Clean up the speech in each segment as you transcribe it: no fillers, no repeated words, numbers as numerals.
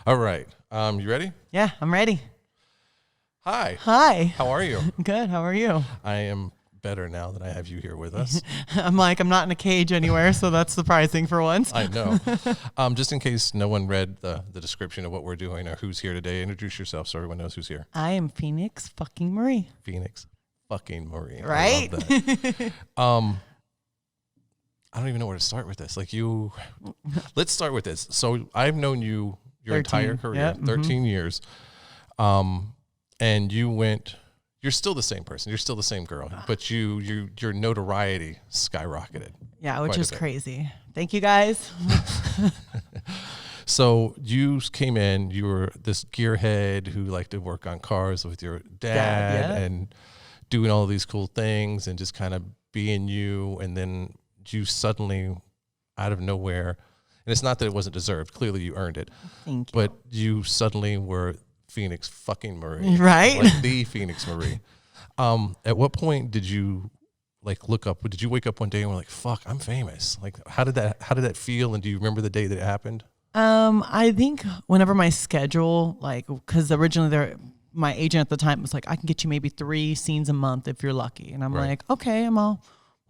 All right. You ready? Yeah, I'm ready. Hi. Hi. How are you? Good. How are you? I am better now that I have you here with us. I'm not in a cage anywhere, so that's surprising for once. I know. Just in case no one read the description of what we're doing or who's here today, introduce yourself so everyone knows who's here. I am Phoenix fucking Marie. Phoenix fucking Marie. Right? I love that. I don't even know where to start with this. Let's start with this. So I've known you your 13, entire career, 13 years. And you're still the same person. You're still the same girl, but your notoriety skyrocketed. Yeah, which is crazy. Thank you guys. So you came in, you were this gearhead who liked to work on cars with your dad and doing all these cool things and just kind of being you. And then you suddenly, out of nowhere, and it's not that it wasn't deserved. Clearly you earned it. Thank you. But you suddenly were Phoenix fucking Marie. Right? Like the Phoenix Marie. At what point did you look up? Did you wake up one day and were like, fuck, I'm famous? Like, how did that feel? And do you remember the day that it happened? I think whenever my schedule, because originally my agent at the time was like, I can get you maybe 3 scenes a month if you're lucky. And I'm like, okay,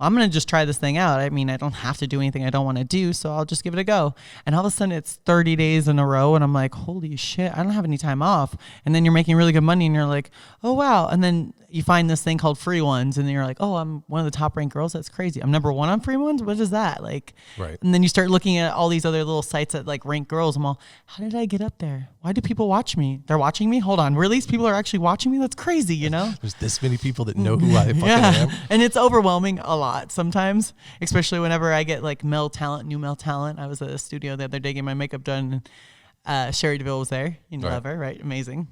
I'm going to just try this thing out. I mean, I don't have to do anything I don't want to do, so I'll just give it a go. And all of a sudden it's 30 days in a row and I'm like, holy shit, I don't have any time off. And then you're making really good money and you're like, oh, wow. And then you find this thing called Free Ones and then you're like, oh, I'm one of the top ranked girls. That's crazy. I'm number 1 on Free Ones. What is that? Right. And then you start looking at all these other little sites that rank girls. I'm all, how did I get up there? Why do people watch me? They're watching me? Hold on. Really? These people are actually watching me? That's crazy, you know? There's this many people that know who I fucking am. And it's overwhelming a lot sometimes, especially whenever I get new male talent. I was at a studio the other day getting my makeup done. Sherry DeVille was there. You love her, right? Amazing.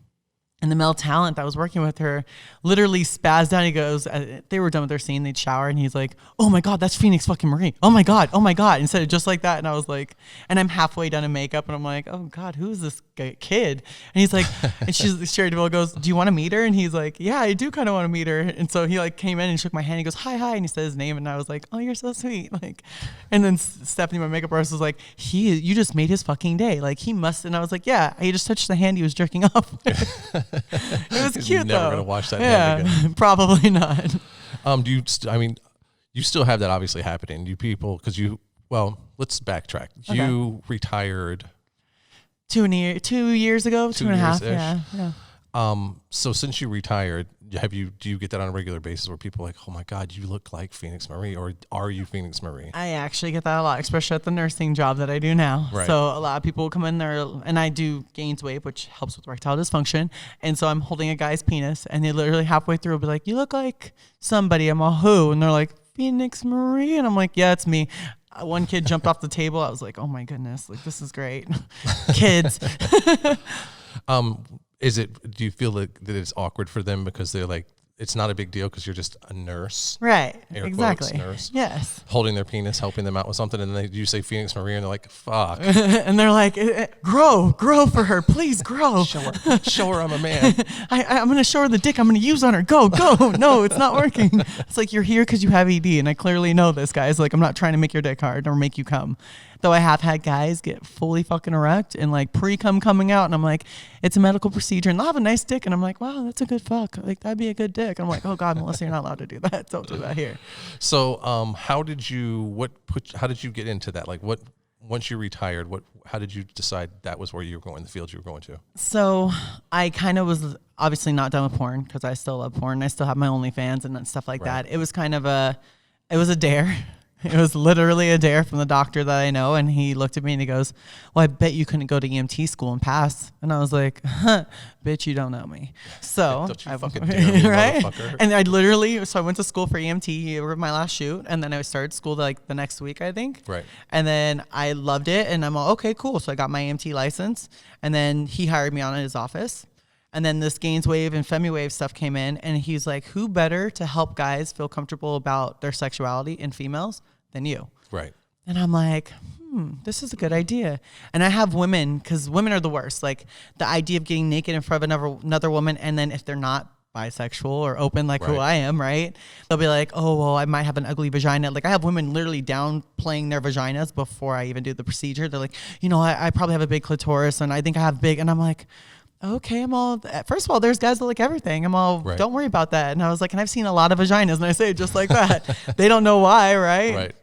And the male talent that was working with her literally spazzed out. He goes, they were done with their scene. They'd shower. And he's like, oh, my God, that's Phoenix fucking Marie. Oh, my God. Oh, my God. And said it just like that. And I was like, and I'm halfway done in makeup. And I'm like, oh, God, who is this kid? And he's like, and Sherry DeVille goes, do you want to meet her? And he's like, yeah, I do kind of want to meet her. And so he came in and shook my hand. He goes, hi. And he said his name. And I was like, oh, you're so sweet. And then Stephanie, my makeup artist, was like, you just made his fucking day. He must. And I was like, yeah, he just touched the hand he was jerking off. It was cute, though. Never gonna watch that hand again. Probably not. You still have that obviously happening. You people, let's backtrack. Okay. You retired 2 years ago, 2.5. Yeah. So since you retired, do you get that on a regular basis where people are like, oh my God, you look like Phoenix Marie, or are you Phoenix Marie? I actually get that a lot, especially at the nursing job that I do now. Right. So a lot of people come in there, and I do gains weight, which helps with erectile dysfunction. And so I'm holding a guy's penis, and they literally halfway through will be like, you look like somebody. I'm all, who? And they're like, Phoenix Marie. And I'm like, yeah, it's me. One kid jumped off the table. I was like, oh my goodness, this is great. Kids. Do you feel that it's awkward for them because they're like, it's not a big deal because you're just a nurse? Right. Air exactly. Quotes, nurse. Yes. Holding their penis, helping them out with something. And then you say Phoenix Marie and they're like, fuck. And they're like, grow for her. Please grow. Show her I'm a man. I'm going to show her the dick I'm going to use on her. Go. No, it's not working. It's like, you're here because you have ED. And I clearly know this, guys. I'm not trying to make your dick hard or make you come. Though I have had guys get fully fucking erect and pre-cum coming out. And I'm like, it's a medical procedure. And they'll have a nice dick. And I'm like, wow, that's a good fuck. That'd be a good dick. And I'm like, oh God, Melissa, you're not allowed to do that. Don't do that here. So how did you get into that? Once you retired, how did you decide that was where you were going, the field you were going to? So I kind of was obviously not done with porn because I still love porn. I still have my OnlyFans and stuff like that. It was it was a dare. It was literally a dare from the doctor that I know. And he looked at me and he goes, well, I bet you couldn't go to EMT school and pass. And I was like, bitch, you don't know me. So don't you fucking dare me, right? Motherfucker. And I went to school for EMT over my last shoot. And then I started school the next week, I think. Right. And then I loved it. And I'm all, okay, cool. So I got my EMT license. And then he hired me on in his office. And then this Gains Wave and Femi Wave stuff came in, and he's like, who better to help guys feel comfortable about their sexuality in females than you? Right. And I'm like, this is a good idea. And I have women, because women are the worst. The idea of getting naked in front of another woman, and then if they're not bisexual or open like who I am, right? They'll be like, oh, well, I might have an ugly vagina. Like I have women literally downplaying their vaginas before I even do the procedure. They're like, I probably have a big clitoris and I think I have big. And I'm like, okay, first of all, there's guys that like everything. Don't worry about that. And I was like, and I've seen a lot of vaginas, and I say it just like that. They don't know why, right? Right.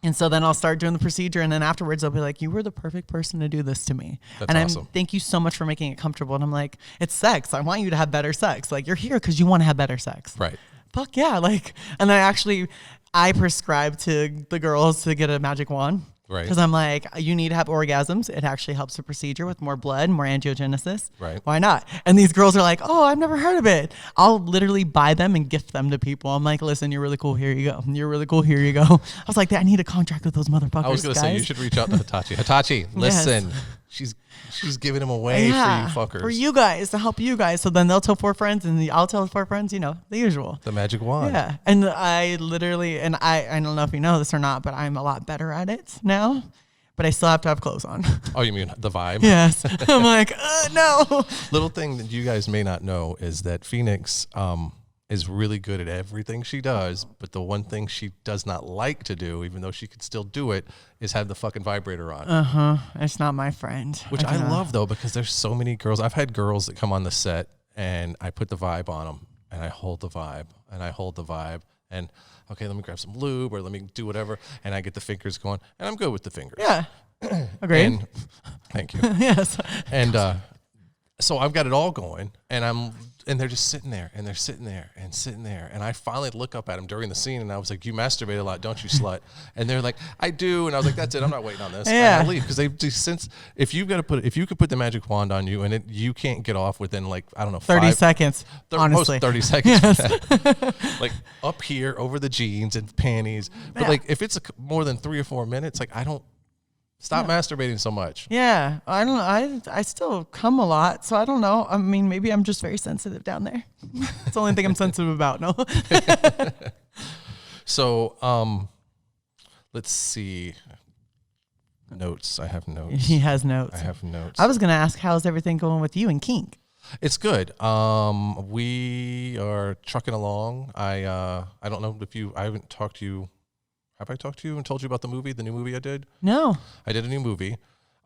And so then I'll start doing the procedure, and then afterwards they'll be like, you were the perfect person to do this to me. That's awesome. Thank you so much for making it comfortable. And I'm like, it's sex. I want you to have better sex. Like, you're here because you want to have better sex. Right. Fuck yeah. Like, and I prescribe to the girls to get a magic wand. Right. Because I'm like, you need to have orgasms. It actually helps the procedure with more blood, more angiogenesis. Right. Why not? And these girls are like, oh, I've never heard of it. I'll literally buy them and gift them to people. I'm like, listen, you're really cool. Here you go. You're really cool. Here you go. I was like, I need a contract with those motherfuckers. I was going to say, you should reach out to Hitachi. Hitachi, listen. Yes. She's giving them away for you fuckers. For you guys, to help you guys. So then they'll tell 4 friends and I'll tell 4 friends, the usual. The magic wand. Yeah. And I literally, and I don't know if you know this or not, but I'm a lot better at it now. But I still have to have clothes on. Oh, you mean the vibe? Yes. I'm like, no. Little thing that you guys may not know is that Phoenix is really good at everything she does, but the one thing she does not like to do, even though she could still do it, is have the fucking vibrator on. It's not my friend. Which I love, though, because there's so many girls. I've had girls that come on the set, and I put the vibe on them, and I hold the vibe, and I hold the vibe, and okay, let me grab some lube or let me do whatever. And I get the fingers going, and I'm good with the fingers. Yeah. Agreed. Thank you. Yes. And so I've got it all going, and they're just sitting there, and they're sitting there and sitting there. And I finally look up at them during the scene, and I was like, you masturbate a lot, don't you, slut? And they're like, I do. And I was like, that's it. I'm not waiting on this. Yeah. And I leave because if you could put the magic wand on you, and you can't get off within 30 seconds. Honestly, most 30 seconds. Yes. Like up here over the jeans and panties. But like if it's more than 3 or 4 minutes, like I don't. Stop masturbating so much. Yeah, I still come a lot, so I don't know. I mean, maybe I'm just very sensitive down there. It's the only thing I'm sensitive about. No. So, let's see. Notes. I have notes. He has notes. I have notes. I was gonna ask, how's everything going with you and Kink? It's good. We are trucking along. I don't know if I haven't talked to you. Have I talked to you and told you about the new movie I did? No. I did a new movie.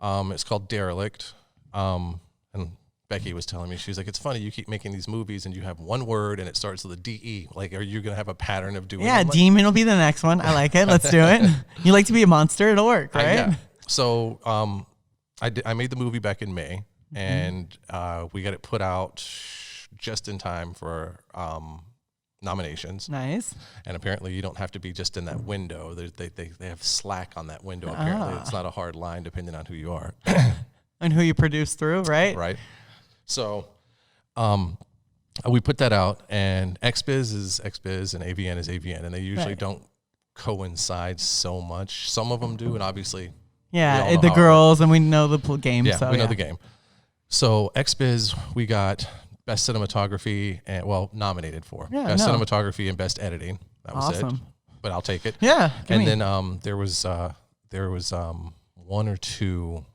It's called Derelict. And Becky was telling me, she's like, it's funny, you keep making these movies and you have one word and it starts with a D-E. Like, are you going to have a pattern of doing it? Yeah, demon will be the next one. I like it. Let's do it. You like to be a monster, it'll work, right? Yeah. So I made the movie back in May, and we got it put out just in time for nominations. Nice. And apparently you don't have to be just in that window. They have slack on that window, apparently. It's not a hard line depending on who you are. And who you produce through, right? Right. So we put that out, and XBiz is XBiz and AVN is AVN, and they usually don't coincide so much. Some of them do, and obviously the girls, and we know the game. Yeah, we know the game. So XBiz, we got Best Cinematography and nominated for Best Cinematography and Best Editing. That was it. But I'll take it. Yeah. And then there was 1 or 2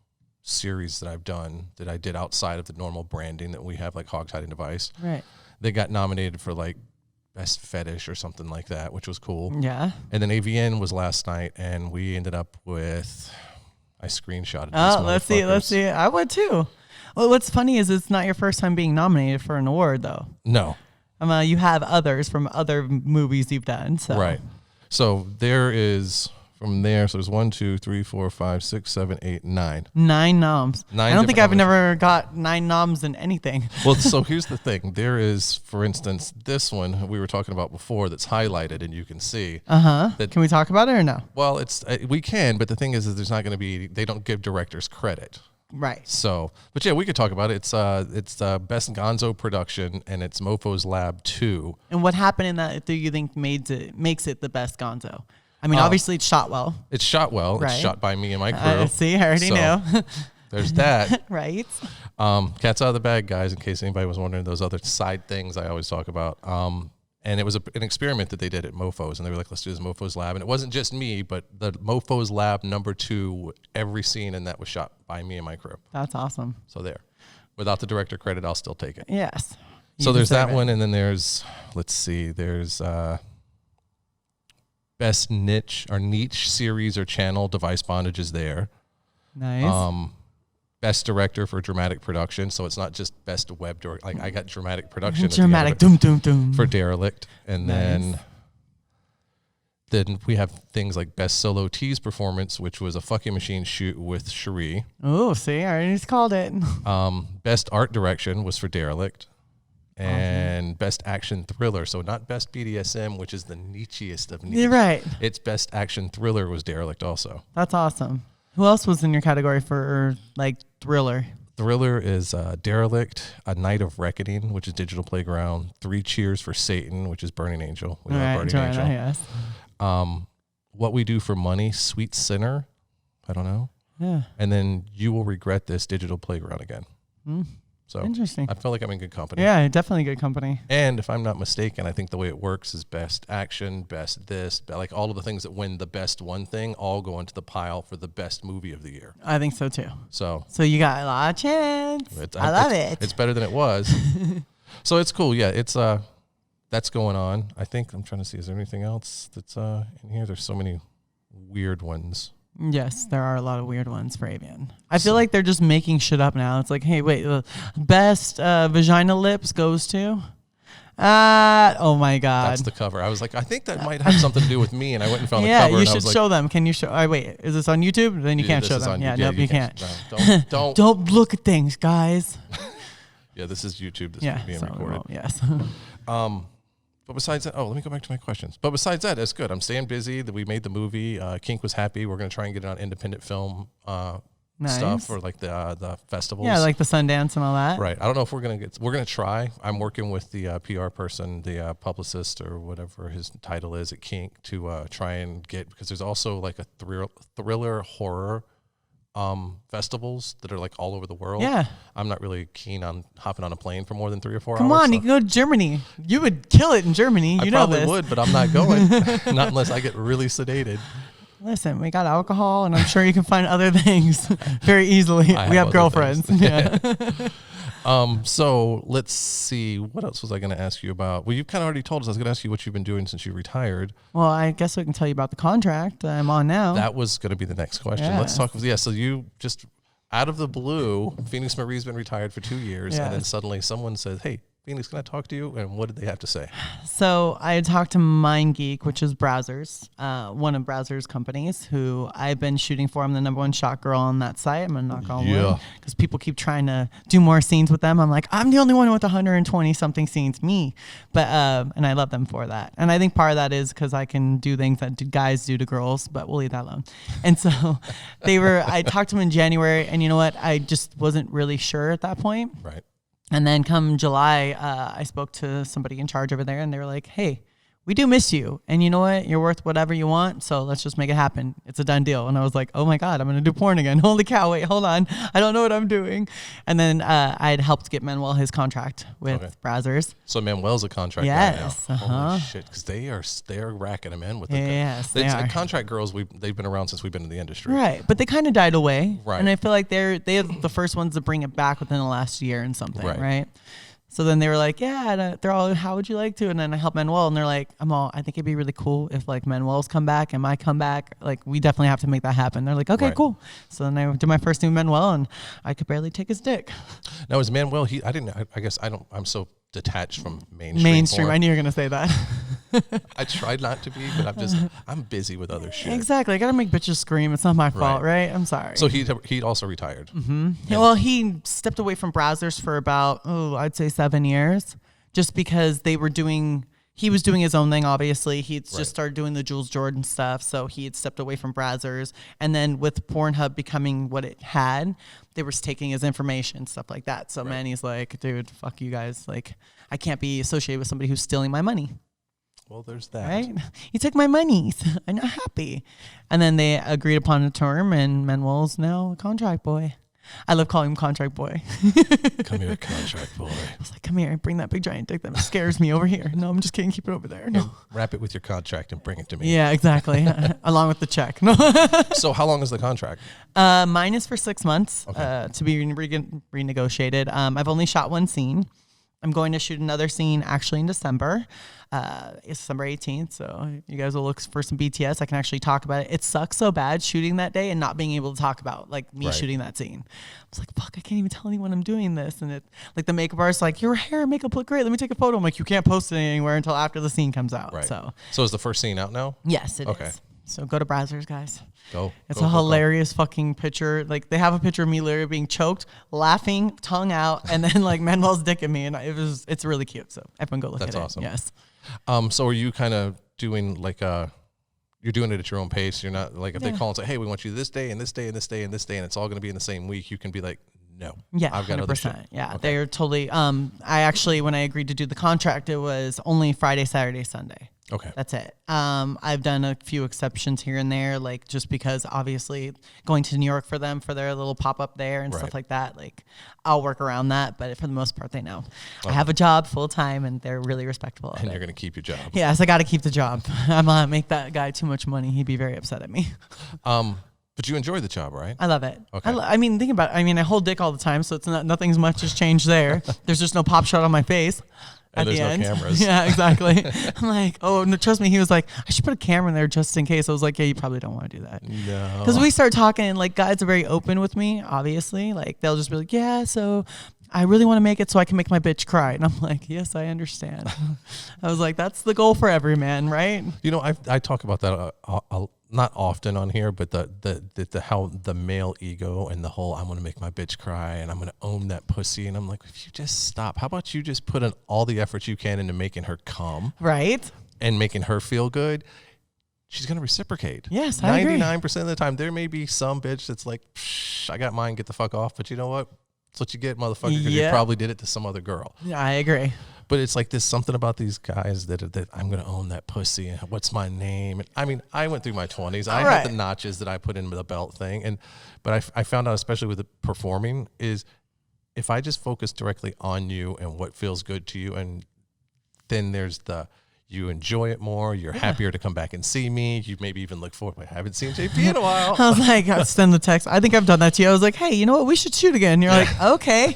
series that I've done that I did outside of the normal branding that we have, like Hogtied and Device. Right. They got nominated for like Best Fetish or something like that, which was cool. Yeah. And then AVN was last night, and we ended up with. I screenshotted. Oh, let's see. I would too. Well, what's funny is it's not your first time being nominated for an award, though. No. You have others from other movies you've done. So. Right. So there is from there. So there's 1, 2, 3, 4, 5, 6, 7, 8, 9. 9 noms. I don't think I've never got 9 noms in anything. Well, so here's the thing. There is, for instance, this one we were talking about before that's highlighted, and you can see. Can we talk about it or no? Well, we can, but the thing is there's not going to be. They don't give directors credit. Right. So, but yeah, we could talk about it. It's Best Gonzo Production, and it's Mofo's Lab 2. And what happened in that do you think makes it the best Gonzo? I mean, obviously it's shot well. It's shot well. Right. It's shot by me and my crew. See, I already knew. There's that. Right. Cat's out of the bag, guys, in case anybody was wondering, those other side things I always talk about. And it was an experiment that they did at Mofo's, and they were like, let's do this Mofo's Lab. And it wasn't just me, but the Mofo's Lab #2, every scene in that was shot by me and my crew. That's awesome. So there. Without the director credit, I'll still take it. Yes. So there's that one, and then there's, let's see, there's best niche series or channel. Device Bondage is there. Nice. Best director for dramatic production. So it's not just best web director. Like I got dramatic production. Dramatic doom doom doom for Derelict, and then we have things like best solo tease performance, which was a fucking machine shoot with Cherie. Oh, see, I already called it. Best art direction was for Derelict. And best action thriller. So not best BDSM, which is the nichiest of niche. You're right. It's best action thriller was Derelict also. That's awesome. Who else was in your category for like thriller? Thriller is Derelict, A Night of Reckoning, which is Digital Playground, 3 Cheers for Satan, which is Burning Angel. We love Burning Angel. Yes. What We Do for Money, Sweet Sinner. I don't know. Yeah. And then You Will Regret This, Digital Playground again. So interesting. I feel like I'm in good company. Yeah, definitely good company. And if I'm not mistaken, I think the way it works is best action, best this, like all of the things that win the best one thing all go into the pile for the best movie of the year. I think so too. So you got a lot of chance. I love it. It's better than it was. So it's cool. Yeah, it's that's going on. I think I'm trying to see, is there anything else that's in here? There's so many weird ones. Yes, there are a lot of weird ones for Avian. I feel like they're just making shit up now. It's like, hey, wait, the best vagina lips goes to? Oh my God. That's the cover. I was like, I think that might have something to do with me, and I went and found the cover. Yeah, you should show them. Can you show? Wait, is this on YouTube? Then you can't show them. Yeah, nope, you can't. No, don't look at things, guys. Yeah, this is YouTube. This is being recorded. Yes. But besides that, let me go back to my questions. But besides that, it's good. I'm staying busy. We made the movie. Kink was happy. We're going to try and get it on independent film stuff for like the festivals. Yeah, like the Sundance and all that. Right. I don't know if we're going to try. I'm working with the PR person, the publicist or whatever his title is at Kink to try and get, because there's also like a thriller horror festivals that are like all over the world. Yeah. I'm not really keen on hopping on a plane for more than 3 or 4 hours. Come on, you can go to Germany. You would kill it in Germany. You know this. I probably would, but I'm not going. Not unless I get really sedated. Listen, we got alcohol, and I'm sure you can find other things very easily. We have girlfriends. Yeah. So let's see. What else was I going to ask you about? Well, you've kind of already told us. I was going to ask you what you've been doing since you retired. Well, I guess I can tell you about the contract I'm on now. That was going to be the next question. Yeah. Let's talk. Yeah. So you just out of the blue, Phoenix Marie's been retired for 2 years, and then suddenly someone says, "Hey, Phoenix, can I talk to you?" And what did they have to say? So I had talked to MindGeek, which is Browsers, one of Browsers' companies, who I've been shooting for. I'm the #1 shot girl on that site. I'm going to knock on wood because people keep trying to do more scenes with them. I'm like, I'm the only one with 120 something scenes, me. But and I love them for that. And I think part of that is because I can do things that guys do to girls, but we'll leave that alone. And so I talked to them in January, and you know what? I just wasn't really sure at that point. Right. And then come July, I spoke to somebody in charge over there, and they were like, hey, we do miss you. And you know what? You're worth whatever you want, so let's just make it happen. It's a done deal. And I was like, oh, my God, I'm going to do porn again. Holy cow, wait, hold on. I don't know what I'm doing. And then I had helped get Manuel his contract with Browsers. So Manuel's a contract guy now. Holy shit, because they're racking them in with the the contract girls. They've been around since we've been in the industry. Right, but they kind of died away. Right. And I feel like they're the first ones to bring it back within the last year and something, right? So then they were like, yeah, they're all, how would you like to? And then I helped Manuel, and they're like, I think it'd be really cool if like Manuel's come back and my come back. Like, we definitely have to make that happen. They're like, okay, cool. So then I did my first new Manuel, and I could barely take his dick. Now, is Manuel, I'm so detached from mainstream porn. I knew you were going to say that. I tried not to be, but I'm busy with other shit. Exactly. I got to make bitches scream. It's not my fault, right? I'm sorry. So he also retired. Mm-hmm. Yeah. Well, he stepped away from Browsers for about, I'd say 7 years, just because he was doing his own thing, obviously. He just started doing the Jules Jordan stuff, so he had stepped away from Browsers. And then with Pornhub becoming what it had, they were taking his information, stuff like that. So Manny's like, dude, fuck you guys. Like, I can't be associated with somebody who's stealing my money. Well, there's that. Right? He took my money. I'm not happy. And then they agreed upon a term, and Manuel's now a contract boy. I love calling him contract boy. Come here, contract boy. I was like, come here, bring that big giant dick that scares me over here. No, I'm just kidding. Keep it over there. No. Wrap it with your contract and bring it to me. Yeah, exactly. Along with the check. No. So how long is the contract? Mine is for 6 months to be renegotiated. I've only shot one scene. I'm going to shoot another scene actually in December. It's December 18th, so you guys will look for some BTS. I can actually talk about it. It sucks so bad shooting that day and not being able to talk about like me shooting that scene. I was like, fuck, I can't even tell anyone I'm doing this. And it like the makeup artist's like, your hair and makeup look great. Let me take a photo. I'm like, you can't post it anywhere until after the scene comes out. Right. So is the first scene out now? yes, it is. So go to Brazzers, guys. It's a hilarious fucking picture. Like they have a picture of me literally being choked, laughing, tongue out, and then like Manuel's dick at me, and it's really cute. So everyone go look at it. That's awesome. Yes. So are you kind of doing like you're doing it at your own pace? You're not like if they call and say, hey, we want you this day and this day and this day and this day, and it's all going to be in the same week. You can be like, no. Yeah, I've got 100%. Other shit. Yeah, they're totally. I actually, when I agreed to do the contract, it was only Friday, Saturday, Sunday. Okay. That's it. I've done a few exceptions here and there, like just because obviously going to New York for them for their little pop up there and stuff like that. Like I'll work around that, but for the most part, they know I have a job full time and they're really respectful of it. And you're going to keep your job. Yes, I got to keep the job. I'm gonna make that guy too much money. He'd be very upset at me. But you enjoy the job, right? I love it. Okay. I mean, think about it. I mean, I hold dick all the time, so it's nothing's much has changed there. There's just no pop shot on my face. And there's no cameras. Yeah, exactly. I'm like, oh, no, trust me. He was like, I should put a camera in there just in case. I was like, yeah, you probably don't want to do that. No. Because we start talking, and like guys are very open with me, obviously. Like they'll just be like, yeah, so I really want to make it so I can make my bitch cry. And I'm like, yes, I understand. I was like, that's the goal for every man, right? You know, I talk about that not often on here, but the how the male ego and the whole I'm going to make my bitch cry and I'm going to own that pussy. And I'm like, if you just stop, how about you just put in all the effort you can into making her come. Right. And making her feel good. She's going to reciprocate. Yes, I agree. 99% of the time. There may be some bitch that's like, I got mine, get the fuck off. But you know what? That's what you get, motherfucker, because you probably did it to some other girl. Yeah, I agree. But it's like there's something about these guys that I'm going to own that pussy. And what's my name? And I mean, I went through my 20s. I had the notches that I put in the belt thing. But I found out, especially with the performing, is if I just focus directly on you and what feels good to you, and then there's you enjoy it more. You're happier to come back and see me. You maybe even look forward. I haven't seen JP in a while. I was like, I'll send the text. I think I've done that to you. I was like, hey, you know what? We should shoot again. And you're like, okay.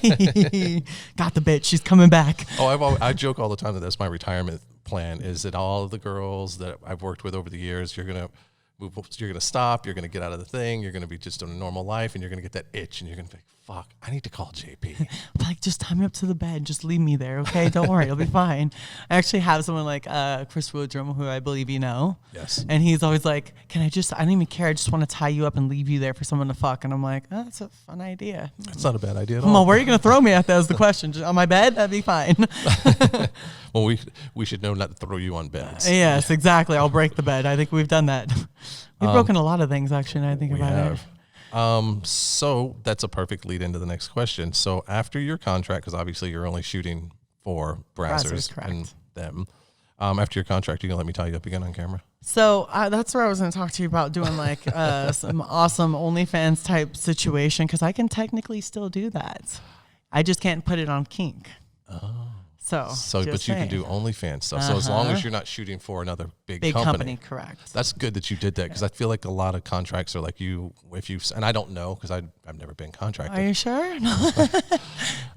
Got the bitch. She's coming back. Oh, I joke all the time that that's my retirement plan, is that all of the girls that I've worked with over the years, you're going to move, you're going to stop, you're going to get out of the thing, you're going to be just in a normal life, and you're going to get that itch, and you're going to be like, fuck, I need to call JP. I'm like, just tie me up to the bed. Just leave me there, okay? Don't worry. It'll be fine. I actually have someone like Chris Woodrum, who I believe you know. Yes. And he's always like, I don't even care. I just want to tie you up and leave you there for someone to fuck. And I'm like, oh, that's a fun idea. That's not a bad idea at all. Well, where are you going to throw me at? That was the question. Just on my bed? That'd be fine. Well, we should know not to throw you on beds. Yes, exactly. I'll break the bed. I think we've done that. We've broken a lot of things, actually, now I think about it. So that's a perfect lead into the next question. So after your contract, because obviously you're only shooting for Brazzers and them, after your contract, you gonna let me tie you up again on camera? So that's where I was going to talk to you about doing like some awesome OnlyFans type situation, because I can technically still do that. I just can't put it on kink. Oh. So but you can do OnlyFans stuff. So as long as you're not shooting for another big company, correct. That's good that you did that, because I feel like a lot of contracts are like and I don't know because I've never been contracted. Are you sure?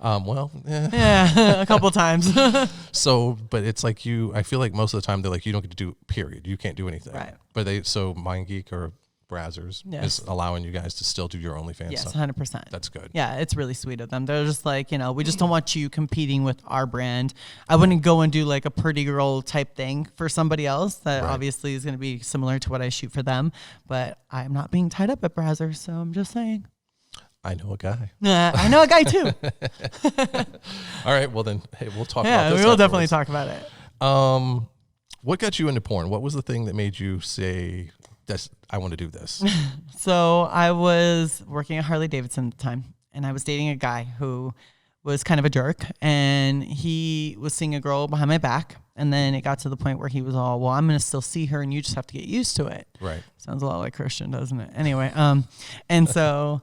Well, yeah. Yeah, a couple times. So, but it's like I feel like most of the time they're like, you don't get to do period. You can't do anything. Right. But MindGeek or Brazzers is allowing you guys to still do your OnlyFans. Yes, stuff. 100%. That's good. Yeah, it's really sweet of them. They're just like, we just don't want you competing with our brand. I wouldn't go and do like a pretty girl type thing for somebody else that obviously is going to be similar to what I shoot for them. But I'm not being tied up at Brazzers, so I'm just saying. I know a guy. I know a guy too. All right, well then, hey, we'll talk about this. Yeah, we will definitely talk about it. What got you into porn? What was the thing that made you say, I want to do this? So I was working at Harley Davidson at the time, and I was dating a guy who was kind of a jerk, and he was seeing a girl behind my back, and then it got to the point where he was all, well, I'm going to still see her, and you just have to get used to it. Right. Sounds a lot like Christian, doesn't it? Anyway, and so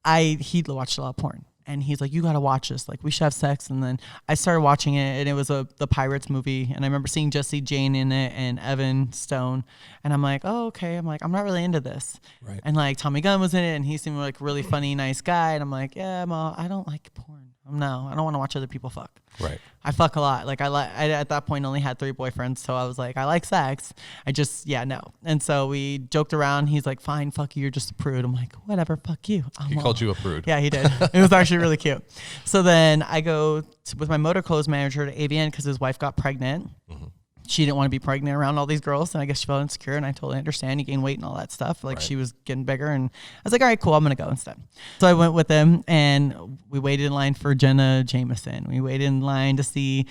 he watched a lot of porn. And he's like, you got to watch this. Like, we should have sex. And then I started watching it, and it was the Pirates movie. And I remember seeing Jesse Jane in it and Evan Stone. And I'm like, oh, okay. I'm like, I'm not really into this. Right. And like Tommy Gunn was in it, and he seemed like a really funny, nice guy. And I'm like, yeah, I don't like porn. No, I don't want to watch other people fuck. Right. I fuck a lot. Like I at that point only had 3 boyfriends. So I was like, I like sex. I just, no. And so we joked around. He's like, fine, fuck you. You're just a prude. I'm like, whatever, fuck you. He called you a prude. Yeah, he did. It was actually really cute. So then I go with my motor clothes manager to AVN because his wife got pregnant. Mm-hmm. She didn't want to be pregnant around all these girls. And I guess she felt insecure. And I totally understand. You gain weight and all that stuff. Like she was getting bigger. And I was like, all right, cool. I'm going to go instead. So I went with him and we waited in line for Jenna Jameson. We waited in line to see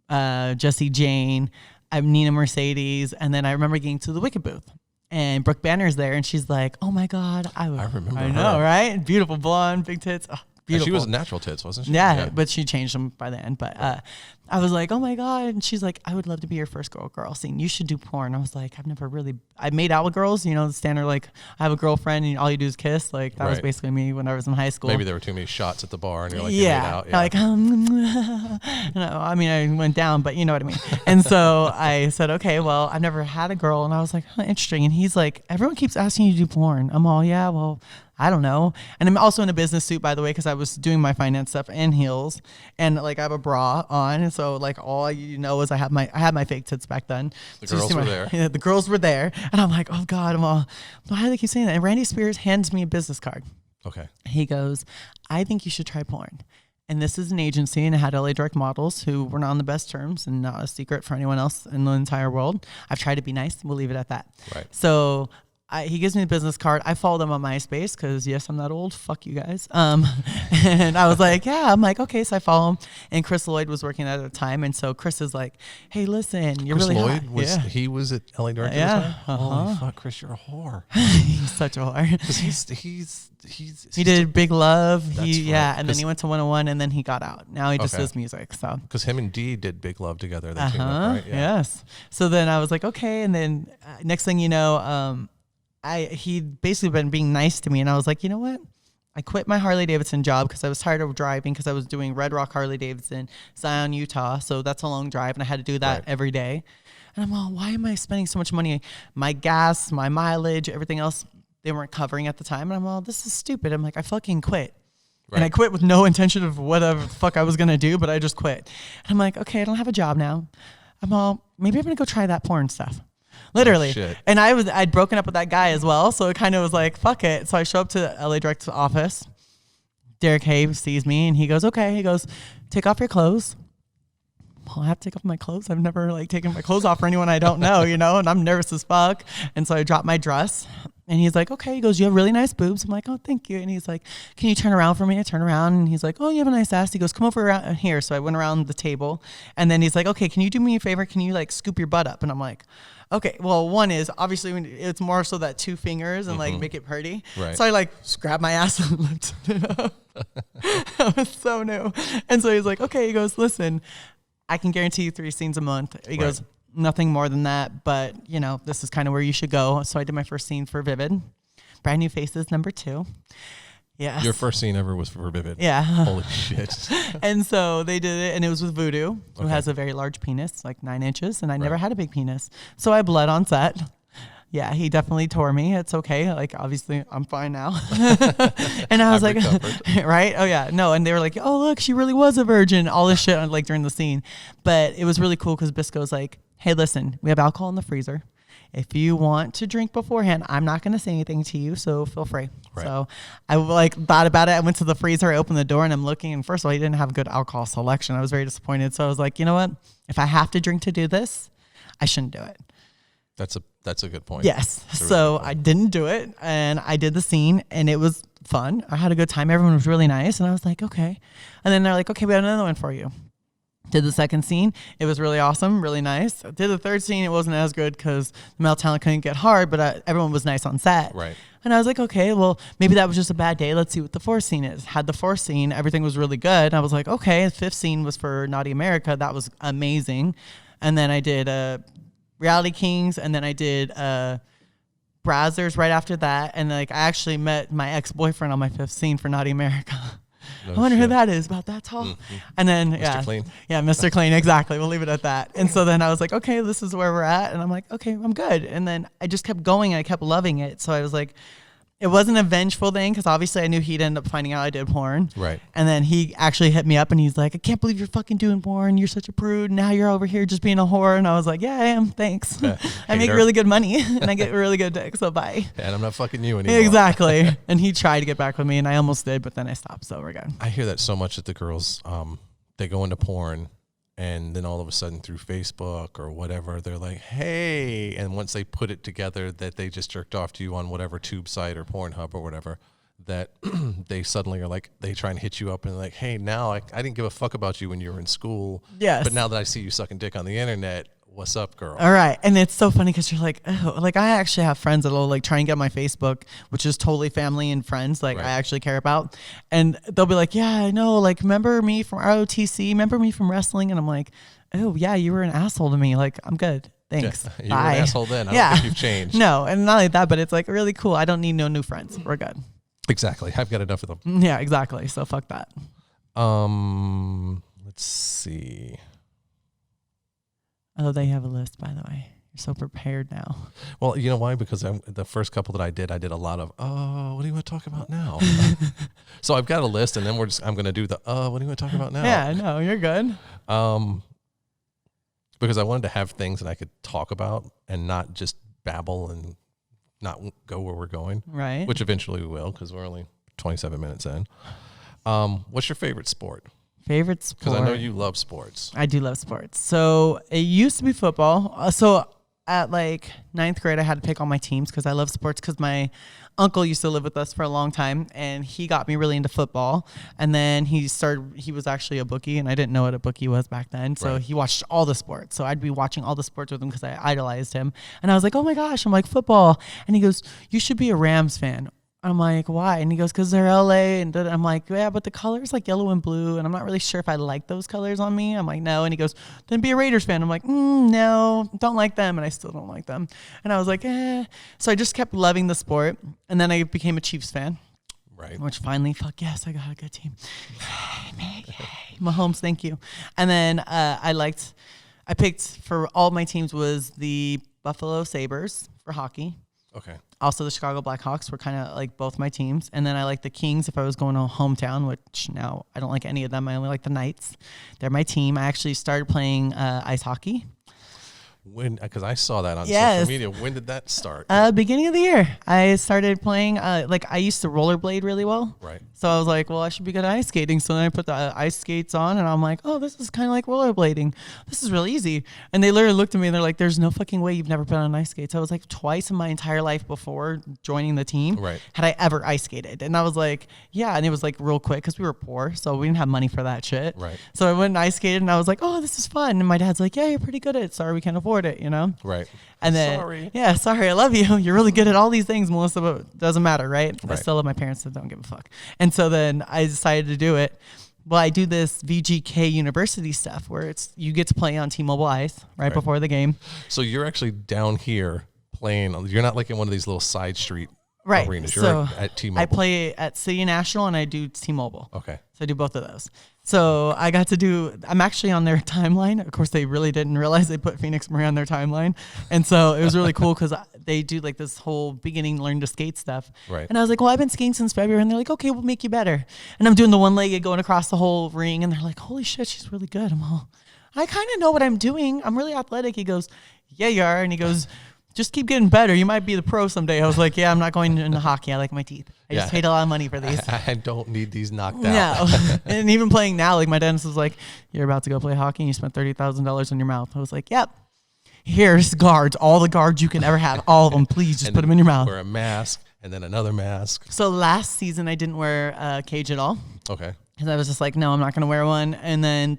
Jessie Jane, Nina Mercedes. And then I remember getting to the Wicked booth. And Brooke Banner's there. And she's like, oh my God. I remember I know, right? Beautiful blonde, big tits. Oh, beautiful. She was natural tits, wasn't she? Yeah, but she changed them by the end. But I was like, oh my God. And she's like, I would love to be your first girl scene. You should do porn. I was like, I made out with girls, the standard, like I have a girlfriend and all you do is kiss. Like that was basically me when I was in high school. Maybe there were too many shots at the bar and you're like, you made out. Yeah. Like, I mean, I went down, but you know what I mean? And so I said, okay, well, I've never had a girl. And I was like, interesting. And he's like, everyone keeps asking you to do porn. I'm all, yeah, well, I don't know. And I'm also in a business suit, by the way, because I was doing my finance stuff and heels, and like I have a bra on, and so like all you know is I had my fake tits back then. The girls were there. Yeah, the girls were there, and I'm like, oh God, why do they keep saying that? And Randy Spears hands me a business card. Okay. He goes, I think you should try porn. And this is an agency, and it had LA Direct models who were not on the best terms, and not a secret for anyone else in the entire world. I've tried to be nice. We'll leave it at that. Right. So he gives me the business card. I follow them on MySpace because, yes, I'm that old. Fuck you guys. And I was like, yeah. I'm like, okay. So I follow him. And Chris Lloyd was working at the time. And so Chris is like, hey, listen, you're Chris really Lloyd hot. He was at LA Direct at the time? Holy fuck, Chris, you're a whore. He's such a whore. Because he did Big Love. Right. And then he went to 101 and then he got out. Now he just does music. So because him and Dee did Big Love together. They teamed up, right? Yeah. Yes. So then I was like, okay. And then next thing you know, he'd basically been being nice to me, and I was like, you know what? I quit my Harley Davidson job because I was tired of driving because I was doing Red Rock Harley Davidson, Zion, Utah. So that's a long drive, and I had to do that every day. And I'm all, why am I spending so much money? My gas, my mileage, everything else, they weren't covering at the time. And I'm all, this is stupid. I'm like, I fucking quit. Right. And I quit with no intention of whatever the fuck I was going to do, but I just quit. And I'm like, okay, I don't have a job now. I'm all, maybe I'm going to go try that porn stuff. Literally. Oh, and I'd broken up with that guy as well. So it kind of was like, fuck it. So I show up to LA Direct's office. Derek Hay sees me and he goes, okay. He goes, take off your clothes. Well, I have to take off my clothes. I've never taken my clothes off for anyone I don't know, and I'm nervous as fuck. And so I dropped my dress and he's like, okay. He goes, you have really nice boobs. I'm like, oh, thank you. And he's like, can you turn around for me? I turn around and he's like, oh, you have a nice ass. He goes, come over around here. So I went around the table and then he's like, okay, can you do me a favor? Can you scoop your butt up? And I'm like, okay, well, one is obviously it's more so that 2 fingers and make it pretty. Right. So I grabbed my ass and lifted it up. That was so new. And so he's like, okay. He goes, listen, I can guarantee you 3 scenes a month. He goes, nothing more than that, but this is kind of where you should go. So I did my first scene for Vivid. Brand New Faces, number 2. Yeah. Your first scene ever was for Vivid. Yeah. Holy shit. And so they did it, and it was with Voodoo, who has a very large penis, 9 inches, and I never had a big penis. So I bled on set. Yeah, he definitely tore me. It's okay. Obviously, I'm fine now. And I was like, right? Oh, yeah. No, and they were like, oh, look, she really was a virgin. All this shit during the scene. But it was really cool because Bisco's like, hey, listen, we have alcohol in the freezer. If you want to drink beforehand, I'm not going to say anything to you, so feel free. Right. So I thought about it. I went to the freezer, I opened the door, and I'm looking, and first of all, he didn't have good alcohol selection. I was very disappointed. So I was like, you know what? If I have to drink to do this, I shouldn't do it. That's a good point. Yes. So I didn't do it, and I did the scene, and it was fun. I had a good time. Everyone was really nice, and I was like, okay. And then they're like, okay, we have another one for you. Did the second scene. It was really awesome, really nice. Did the third scene. It wasn't as good because the male talent couldn't get hard, but everyone was nice on set. Right. And I was like, okay, well, maybe that was just a bad day. Let's see what the 4th scene is. Had the 4th scene. Everything was really good. I was like, okay. The 5th scene was for Naughty America. That was amazing. And then I did Reality Kings, and then I did Brazzers right after that. And I actually met my ex-boyfriend on my 5th scene for Naughty America. I wonder who that is, about that tall. Mm-hmm. And then, Mr. Clean. Yeah, Mr. Clean, exactly. We'll leave it at that. And so then I was like, okay, this is where we're at. And I'm like, okay, I'm good. And then I just kept going and I kept loving it. So I was like, It wasn't a vengeful thing because obviously I knew he'd end up finding out I did porn. Right. And then he actually hit me up and he's like, I can't believe you're fucking doing porn. You're such a prude. Now you're over here just being a whore. And I was like, yeah, I am. Thanks. I make really good money and I get really good dick. So bye. And I'm not fucking you anymore. Exactly. And he tried to get back with me and I almost did, but then I stopped. So we're good. I hear that so much that the girls, they go into porn. And then all of a sudden through Facebook or whatever, they're like, hey. And once they put it together that they just jerked off to you on whatever tube site or Pornhub or whatever, that they suddenly are like, they try and hit you up and like, hey, now I didn't give a fuck about you when you were in school. Yes. But now that I see you sucking dick on the internet, what's up, girl? All right. And it's so funny because you're like, oh, like I actually have friends that'll like try and get on my Facebook, which is totally family and friends like I actually care about. And they'll be like, yeah, I know. Like, remember me from ROTC? Remember me from wrestling? And I'm like, oh, yeah, you were an asshole to me. Like, I'm good. Thanks. You Bye. were an asshole then. I don't think you've changed. No. And not like that, but it's like really cool. I don't need no new friends. We're good. Exactly. I've got enough of them. Yeah, exactly. So fuck that. Let's see. Oh, they have a list, by the way. You're so prepared now. Well, you know why? Because the first couple that I did a lot of, what do you want to talk about now? So I've got a list, and then I'm going to do the, what do you want to talk about now? Yeah, no, you're good. Because I wanted to have things that I could talk about and not just babble and not go where we're going. Right. Which eventually we will, because we're only 27 minutes in. What's your favorite sport? Favorite sport? Because I know you love sports. I do love sports. So it used to be football. So at like 9th grade, I had to pick all my teams because I love sports because my uncle used to live with us for a long time and he got me really into football. And then he was actually a bookie and I didn't know what a bookie was back then. So he watched all the sports. So I'd be watching all the sports with him because I idolized him. And I was like, oh my gosh, I'm like football. And he goes, you should be a Rams fan. I'm like, why? And he goes, because they're LA. And I'm like, yeah, but the color's like yellow and blue. And I'm not really sure if I like those colors on me. I'm like, no. And he goes, then be a Raiders fan. I'm like, no, don't like them. And I still don't like them. And I was like, So I just kept loving the sport. And then I became a Chiefs fan. Right. Which finally, fuck yes, I got a good team. Mahomes, thank you. And then I picked for all my teams was the Buffalo Sabres for hockey. Okay. Also, the Chicago Blackhawks were kind of like both my teams. And then I like the Kings if I was going to hometown, which now I don't like any of them. I only like the Knights. They're my team. I actually started playing ice hockey. When? Because I saw that on social media. When did that start? Beginning of the year. I started playing, I used to rollerblade really well. Right. So I was like, well, I should be good at ice skating. So then I put the ice skates on and I'm like, oh, this is kind of like rollerblading. This is really easy. And they literally looked at me and they're like, there's no fucking way you've never been on ice skates. I was like, twice in my entire life before joining the team had I ever ice skated. And I was like, yeah. And it was like real quick because we were poor. So we didn't have money for that shit. Right. So I went and ice skated and I was like, oh, this is fun. And my dad's like, yeah, you're pretty good at it. Sorry, we can't afford it, you know? Right. And then, sorry, I love you. You're really good at all these things, Melissa, but it doesn't matter, right? I still love my parents that don't give a fuck. And so then I decided to do it. Well, I do this VGK university stuff where you get to play on T-Mobile Ice right before the game. So you're actually down here playing. You're not like in one of these little side street arenas. You're at T-Mobile. I play at City National and I do T-Mobile. Okay. So I do both of those. So I got to I'm actually on their timeline. Of course, they really didn't realize they put Phoenix Marie on their timeline. And so it was really cool because they do like this whole beginning learn to skate stuff. Right. And I was like, well, I've been skating since February. And they're like, okay, we'll make you better. And I'm doing the one-legged going across the whole ring. And they're like, holy shit, she's really good. I'm all, I kind of know what I'm doing. I'm really athletic. He goes, yeah, you are. And he goes, just keep getting better. You might be the pro someday. I was like, yeah, I'm not going into hockey. I like my teeth. I just paid a lot of money for these. I don't need these knocked out. No. And even playing now, like my dentist was like, you're about to go play hockey and you spent $30,000 on your mouth. I was like, yep. Here's guards, all the guards you can ever have. All of them. Please just put them in your mouth. Wear a mask and then another mask. So last season, I didn't wear a cage at all. Okay. Because I was just like, no, I'm not going to wear one. And then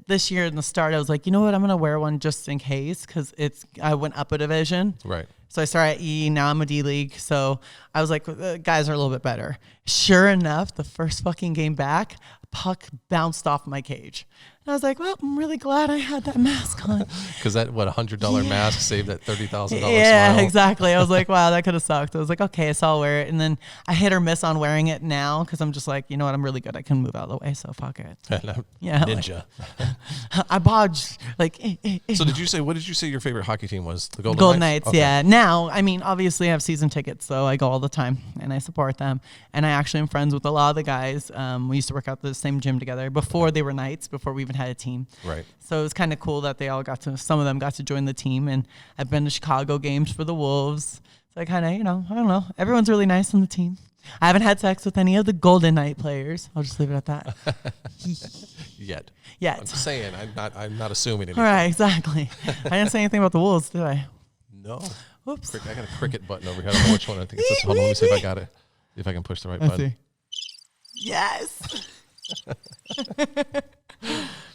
this year in the start, I was like, you know what? I'm going to wear one just in case because I went up a division. Right. So I started at E, now I'm a D League. So I was like, the guys are a little bit better. Sure enough, the first fucking game back, puck bounced off my cage. I was like, well, I'm really glad I had that mask on. Because that, $100 mask saved that $30,000 Yeah, smile. exactly. I was like, wow, that could have sucked. I was like, okay, so I'll wear it. And then I hit or miss on wearing it now because I'm just like, you know what? I'm really good. I can move out of the way, so fuck it. Yeah, Ninja. Like, I bodged. Like, So what did you say your favorite hockey team was? The Golden Knights, Okay. yeah. Now, I mean, obviously I have season tickets, so I go all the time and I support them. And I actually am friends with a lot of the guys. We used to work out at the same gym together before they were Knights, before we even had a team. Right. So it was kind of cool that some of them got to join the team. And I've been to Chicago games for the Wolves. So I kind of, I don't know. Everyone's really nice on the team. I haven't had sex with any of the Golden Knight players. I'll just leave it at that. Yet. I'm saying, I'm not assuming anything. All right, exactly. I didn't say anything about the Wolves, did I? No. Oops. I got a cricket button over here. I don't know which one. I think it's this one. Hold on, let me see if I got it. If I can push the right button. See. Yes.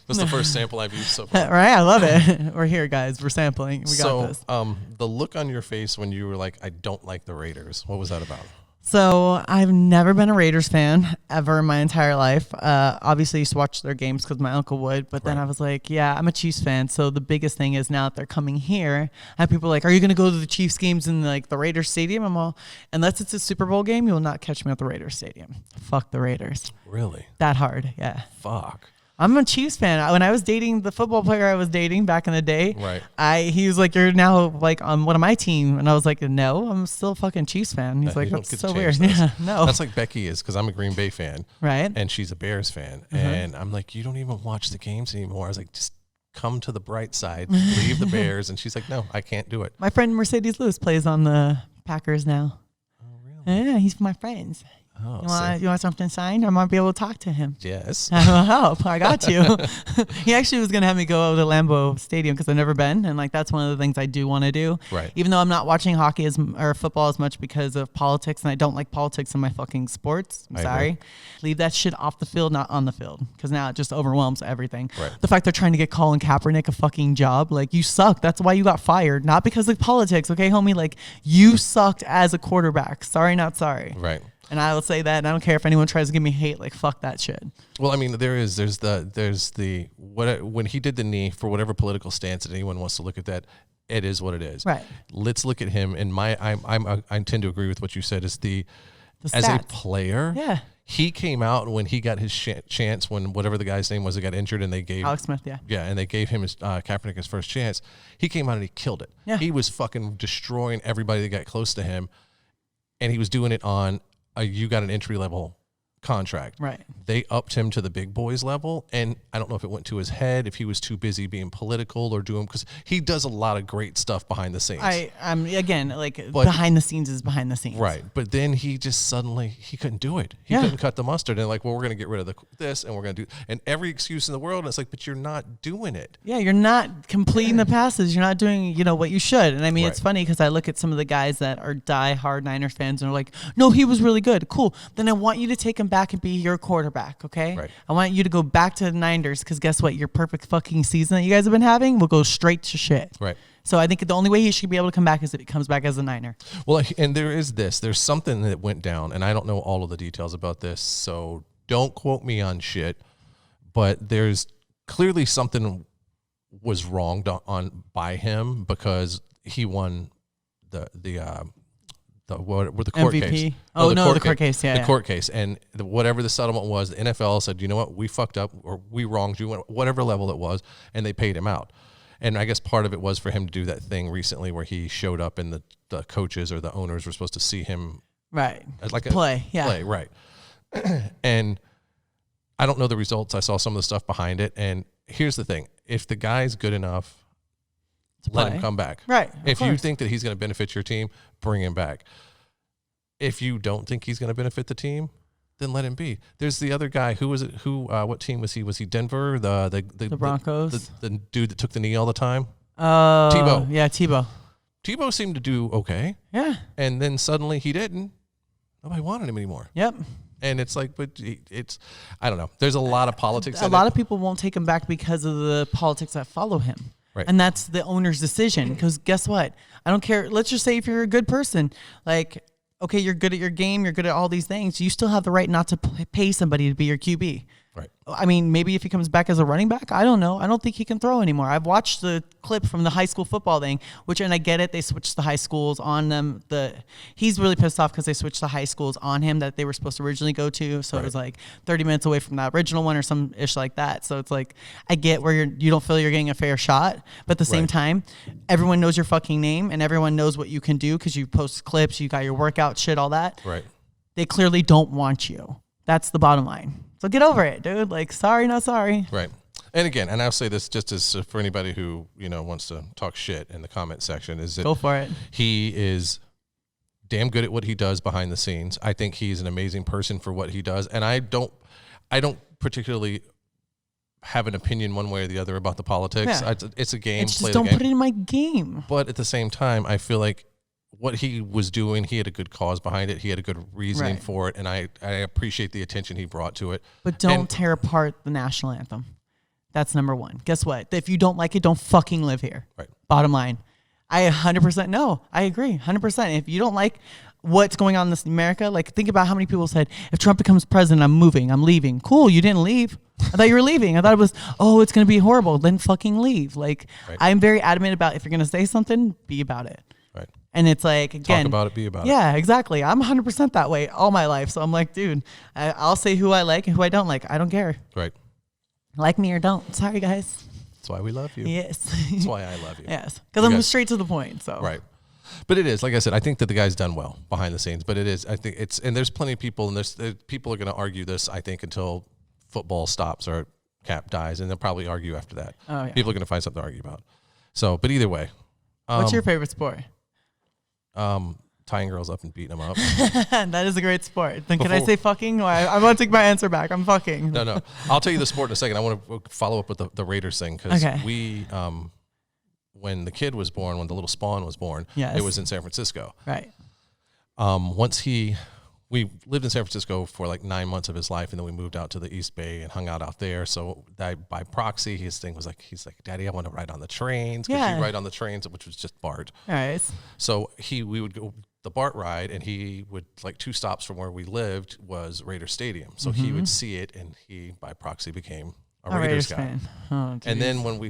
That's the first sample I've used so far. Right, I love it. We're here, guys. We're sampling. We got this. The look on your face when you were like, I don't like the Raiders. What was that about? So I've never been a Raiders fan ever in my entire life. Obviously, I used to watch their games because my uncle would. But then I was like, yeah, I'm a Chiefs fan. So the biggest thing is now that they're coming here, I have people like, are you going to go to the Chiefs games in like the Raiders stadium? I'm all, unless it's a Super Bowl game, you will not catch me at the Raiders stadium. Fuck the Raiders. Really? That hard, yeah. Fuck. I'm a Chiefs fan. When I was dating the football player I was dating back in the day, he was like, "You're now like on one of my team," and I was like, "No, I'm still a fucking Chiefs fan." He's like, "That's so weird." Yeah, no. That's like Becky is because I'm a Green Bay fan, right? And she's a Bears fan, and I'm like, "You don't even watch the games anymore." I was like, "Just come to the bright side, leave the Bears," and she's like, "No, I can't do it." My friend Mercedes Lewis plays on the Packers now. Oh, really? Yeah, he's my friend. Oh, you want something signed? I might be able to talk to him. Yes. I will help. I got you. He actually was going to have me go to Lambeau Stadium because I've never been. And like, that's one of the things I do want to do. Right. Even though I'm not watching hockey or football as much because of politics. And I don't like politics in my fucking sports. I'm sorry. Leave that shit off the field, not on the field. Because now it just overwhelms everything. Right. The fact they're trying to get Colin Kaepernick a fucking job. Like, you suck. That's why you got fired. Not because of politics. Okay, homie? Like, you sucked as a quarterback. Sorry, not sorry. Right. And I will say that, and I don't care if anyone tries to give me hate. Like, fuck that shit. Well, I mean, there's the when he did the knee, for whatever political stance that anyone wants to look at that, it is what it is. Right. Let's look at him. And I tend to agree with what you said. Is as a stats. player, Yeah. he came out when he got his chance, when whatever the guy's name was that got injured, and they gave Alex Smith, yeah. Yeah, and they gave him his Kaepernick his first chance. He came out and he killed it. Yeah. He was fucking destroying everybody that got close to him, and he was doing it on you got an entry level contract. Right. They upped him to the big boys level, and I don't know if it went to his head, if he was too busy being political or doing, because he does a lot of great stuff behind the scenes. I'm again, like, behind the scenes is behind the scenes. Right. But then he just suddenly, he couldn't do it. He couldn't cut the mustard. And like, well, we're going to get rid of this, and we're going to do, and every excuse in the world. And it's like, but you're not doing it. Yeah, you're not completing the passes. You're not doing, what you should. And I mean, it's funny because I look at some of the guys that are die-hard Niner fans and are like, no, he was really good. Cool. Then I want you to take him back and be your quarterback, okay? Right. I want you to go back to the Niners because guess what? Your perfect fucking season that you guys have been having will go straight to shit. Right. So I think the only way he should be able to come back is if he comes back as a Niner. Well, and there's something that went down, and I don't know all of the details about this, so don't quote me on shit, but there's clearly something was wronged by him because he won the court MVP? case. Oh, no, the court case, yeah. The court case. And whatever the settlement was, the NFL said, you know what, we fucked up, or we wronged you, whatever level it was, and they paid him out. And I guess part of it was for him to do that thing recently where he showed up and the coaches or the owners were supposed to see him. Right. Like play, yeah. Play, right. And I don't know the results. I saw some of the stuff behind it. And here's the thing. If the guy's good enough, let him come back. Right. If you think that he's going to benefit your team, bring him back. If you don't think he's going to benefit the team, then let him be. There's the other guy. Who was it? What team was he? Was he Denver? The Broncos? The dude that took the knee all the time? Tebow. Yeah, Tebow. Tebow seemed to do okay. Yeah. And then suddenly he didn't. Nobody wanted him anymore. Yep. And it's like, but I don't know. There's a lot of politics. A lot of people won't take him back because of the politics that follow him. Right. And that's the owner's decision. Because guess what? I don't care. Let's just say if you're a good person, like, okay, you're good at your game, you're good at all these things. You still have the right not to pay somebody to be your QB. Right. I mean, maybe if he comes back as a running back, I don't know. I don't think he can throw anymore. I've watched the clip from the high school football thing, and I get it. They switched the high schools on them. He's really pissed off because they switched the high schools on him that they were supposed to originally go to. So It was like 30 minutes away from the original one or some ish like that. So it's like, I get where you don't feel you're getting a fair shot, but at the same time, everyone knows your fucking name and everyone knows what you can do because you post clips, you got your workout shit, all that. Right. They clearly don't want you. That's the bottom line. So get over it, dude. Like, sorry, not sorry. Right. And again, and I'll say this just as for anybody who, wants to talk shit in the comment section, is that go for it. He is damn good at what he does behind the scenes. I think he's an amazing person for what he does. And I don't particularly have an opinion one way or the other about the politics. Yeah. It's a game. Just don't put it in my game. But at the same time, I feel like what he was doing, he had a good cause behind it. He had a good reasoning for it, and I appreciate the attention he brought to it. But don't tear apart the national anthem. That's number one. Guess what? If you don't like it, don't fucking live here. Right. Bottom line. I 100% no. I agree. 100%. If you don't like what's going on in this America, like think about how many people said, if Trump becomes president, I'm moving, I'm leaving. Cool, you didn't leave. I thought you were leaving. I thought it was, it's going to be horrible. Then fucking leave. Like, I'm very adamant about if you're going to say something, be about it. Right. And it's like, again, talk about it, be about it. Yeah, exactly. I'm 100% that way all my life. So I'm like, dude, I'll say who I like and who I don't like. I don't care. Right. Like me or don't. Sorry, guys. That's why we love you. Yes. That's why I love you. Yes. Because I'm straight to the point. So. Right. But it is, like I said, I think that the guy's done well behind the scenes. But it is, I think and there's plenty of people, and people are going to argue this, I think, until football stops or Cap dies, and they'll probably argue after that. Oh, yeah. People are going to find something to argue about. So, but either way. What's your favorite sport? Tying girls up and beating them up. That is a great sport. Then can I say fucking? I want to take my answer back. I'm fucking. No. I'll tell you the sport in a second. I want to follow up with the Raiders thing because we, when the kid was born, when the little spawn was born, it was in San Francisco. Right. We lived in San Francisco for like 9 months of his life, and then we moved out to the East Bay and hung out there. So by proxy, his thing was like, he's like, Daddy, I want to ride on the trains. Because he'd ride on the trains, which was just BART. All right. So we would go the BART ride, and he would, like 2 stops from where we lived was Raider Stadium. So he would see it, and he by proxy became a Raiders guy. Fan. Oh, and then when we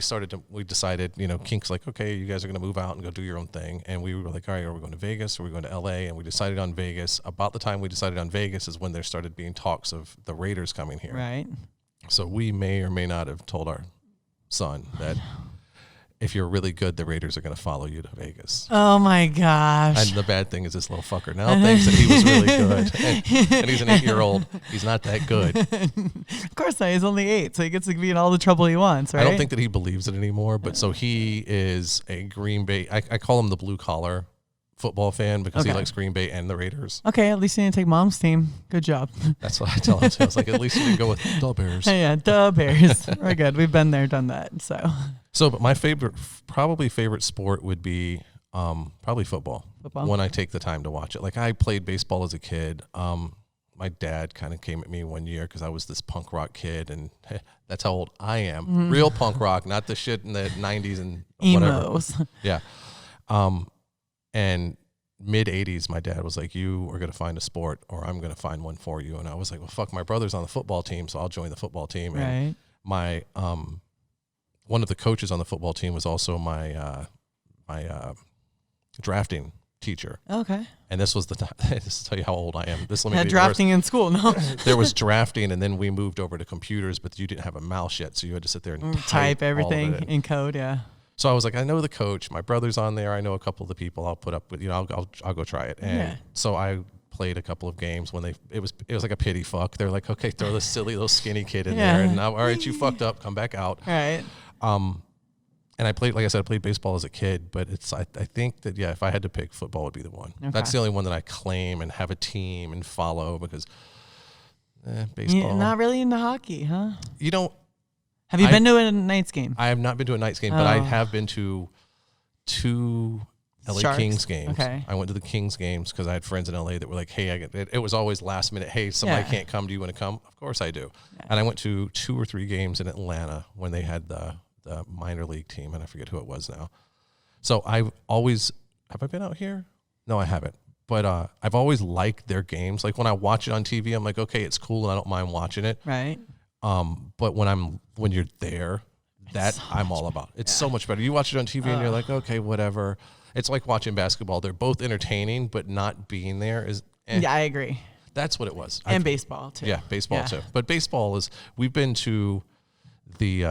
decided, Kink's like, okay, you guys are going to move out and go do your own thing. And we were like, all right, are we going to Vegas? Or are we going to LA? And we decided on Vegas. About the time we decided on Vegas is when there started being talks of the Raiders coming here. Right. So we may or may not have told our son that if you're really good, the Raiders are going to follow you to Vegas. Oh my gosh. And the bad thing is this little fucker now thinks that he was really good. And he's an 8-year-old. He's not that good. Of course not. He's only 8, so he gets to be in all the trouble he wants, right? I don't think that he believes it anymore, but so he is a Green Bay, I call him the blue collar football fan because he likes Green Bay and the Raiders. Okay, at least you didn't take Mom's team. Good job. That's what I tell him too. I was like, at least you didn't go with the Bears. Yeah, the Bears. We're good. We've been there, done that. But my favorite sport would be probably football. When I take the time to watch it. Like I played baseball as a kid. My dad kind of came at me one year because I was this punk rock kid, and that's how old I am. Real punk rock, not the shit in the 90s and emos. Whatever. Yeah. And mid 80s, my dad was like, you are going to find a sport or I'm going to find one for you. And I was like, well, fuck, my brother's on the football team, so I'll join the football team. Right. And my, one of the coaches on the football team was also my drafting teacher. Okay. And this was the time, this will tell you how old I am. This let me had drafting in school, no? There was drafting, and then we moved over to computers, but you didn't have a mouse yet, so you had to sit there and type everything in code, yeah. So I was like, I know the coach. My brother's on there. I know a couple of the people. I'll put up with, I'll go try it. And so I played a couple of games when it was like a pity fuck. They're like, okay, throw this silly little skinny kid in there, and now, all right, you fucked up. Come back out. All right. And I played, like I said, I played baseball as a kid, but I think that, if I had to pick, football would be the one. Okay. That's the only one that I claim and have a team and follow because baseball. You're not really into hockey, huh? You don't. Have you been to a Knights game? I have not been to a Knights game, but I have been to 2 LA Kings games. Okay. I went to the Kings games because I had friends in LA that were like, hey, it was always last minute. Hey, somebody can't come. Do you want to come? Of course I do. Yeah. And I went to 2 or 3 games in Atlanta when they had the minor league team, and I forget who it was now. So have I been out here? No, I haven't. But I've always liked their games. Like when I watch it on TV, I'm like, okay, it's cool, and I don't mind watching it. Right. But when you're there, that so I'm all about. It's so much better. You watch it on TV and you're like, okay, whatever. It's like watching basketball. They're both entertaining, but not being there is. Yeah, I agree. That's what it was. And baseball too. Yeah, baseball too. But baseball is. We've been to the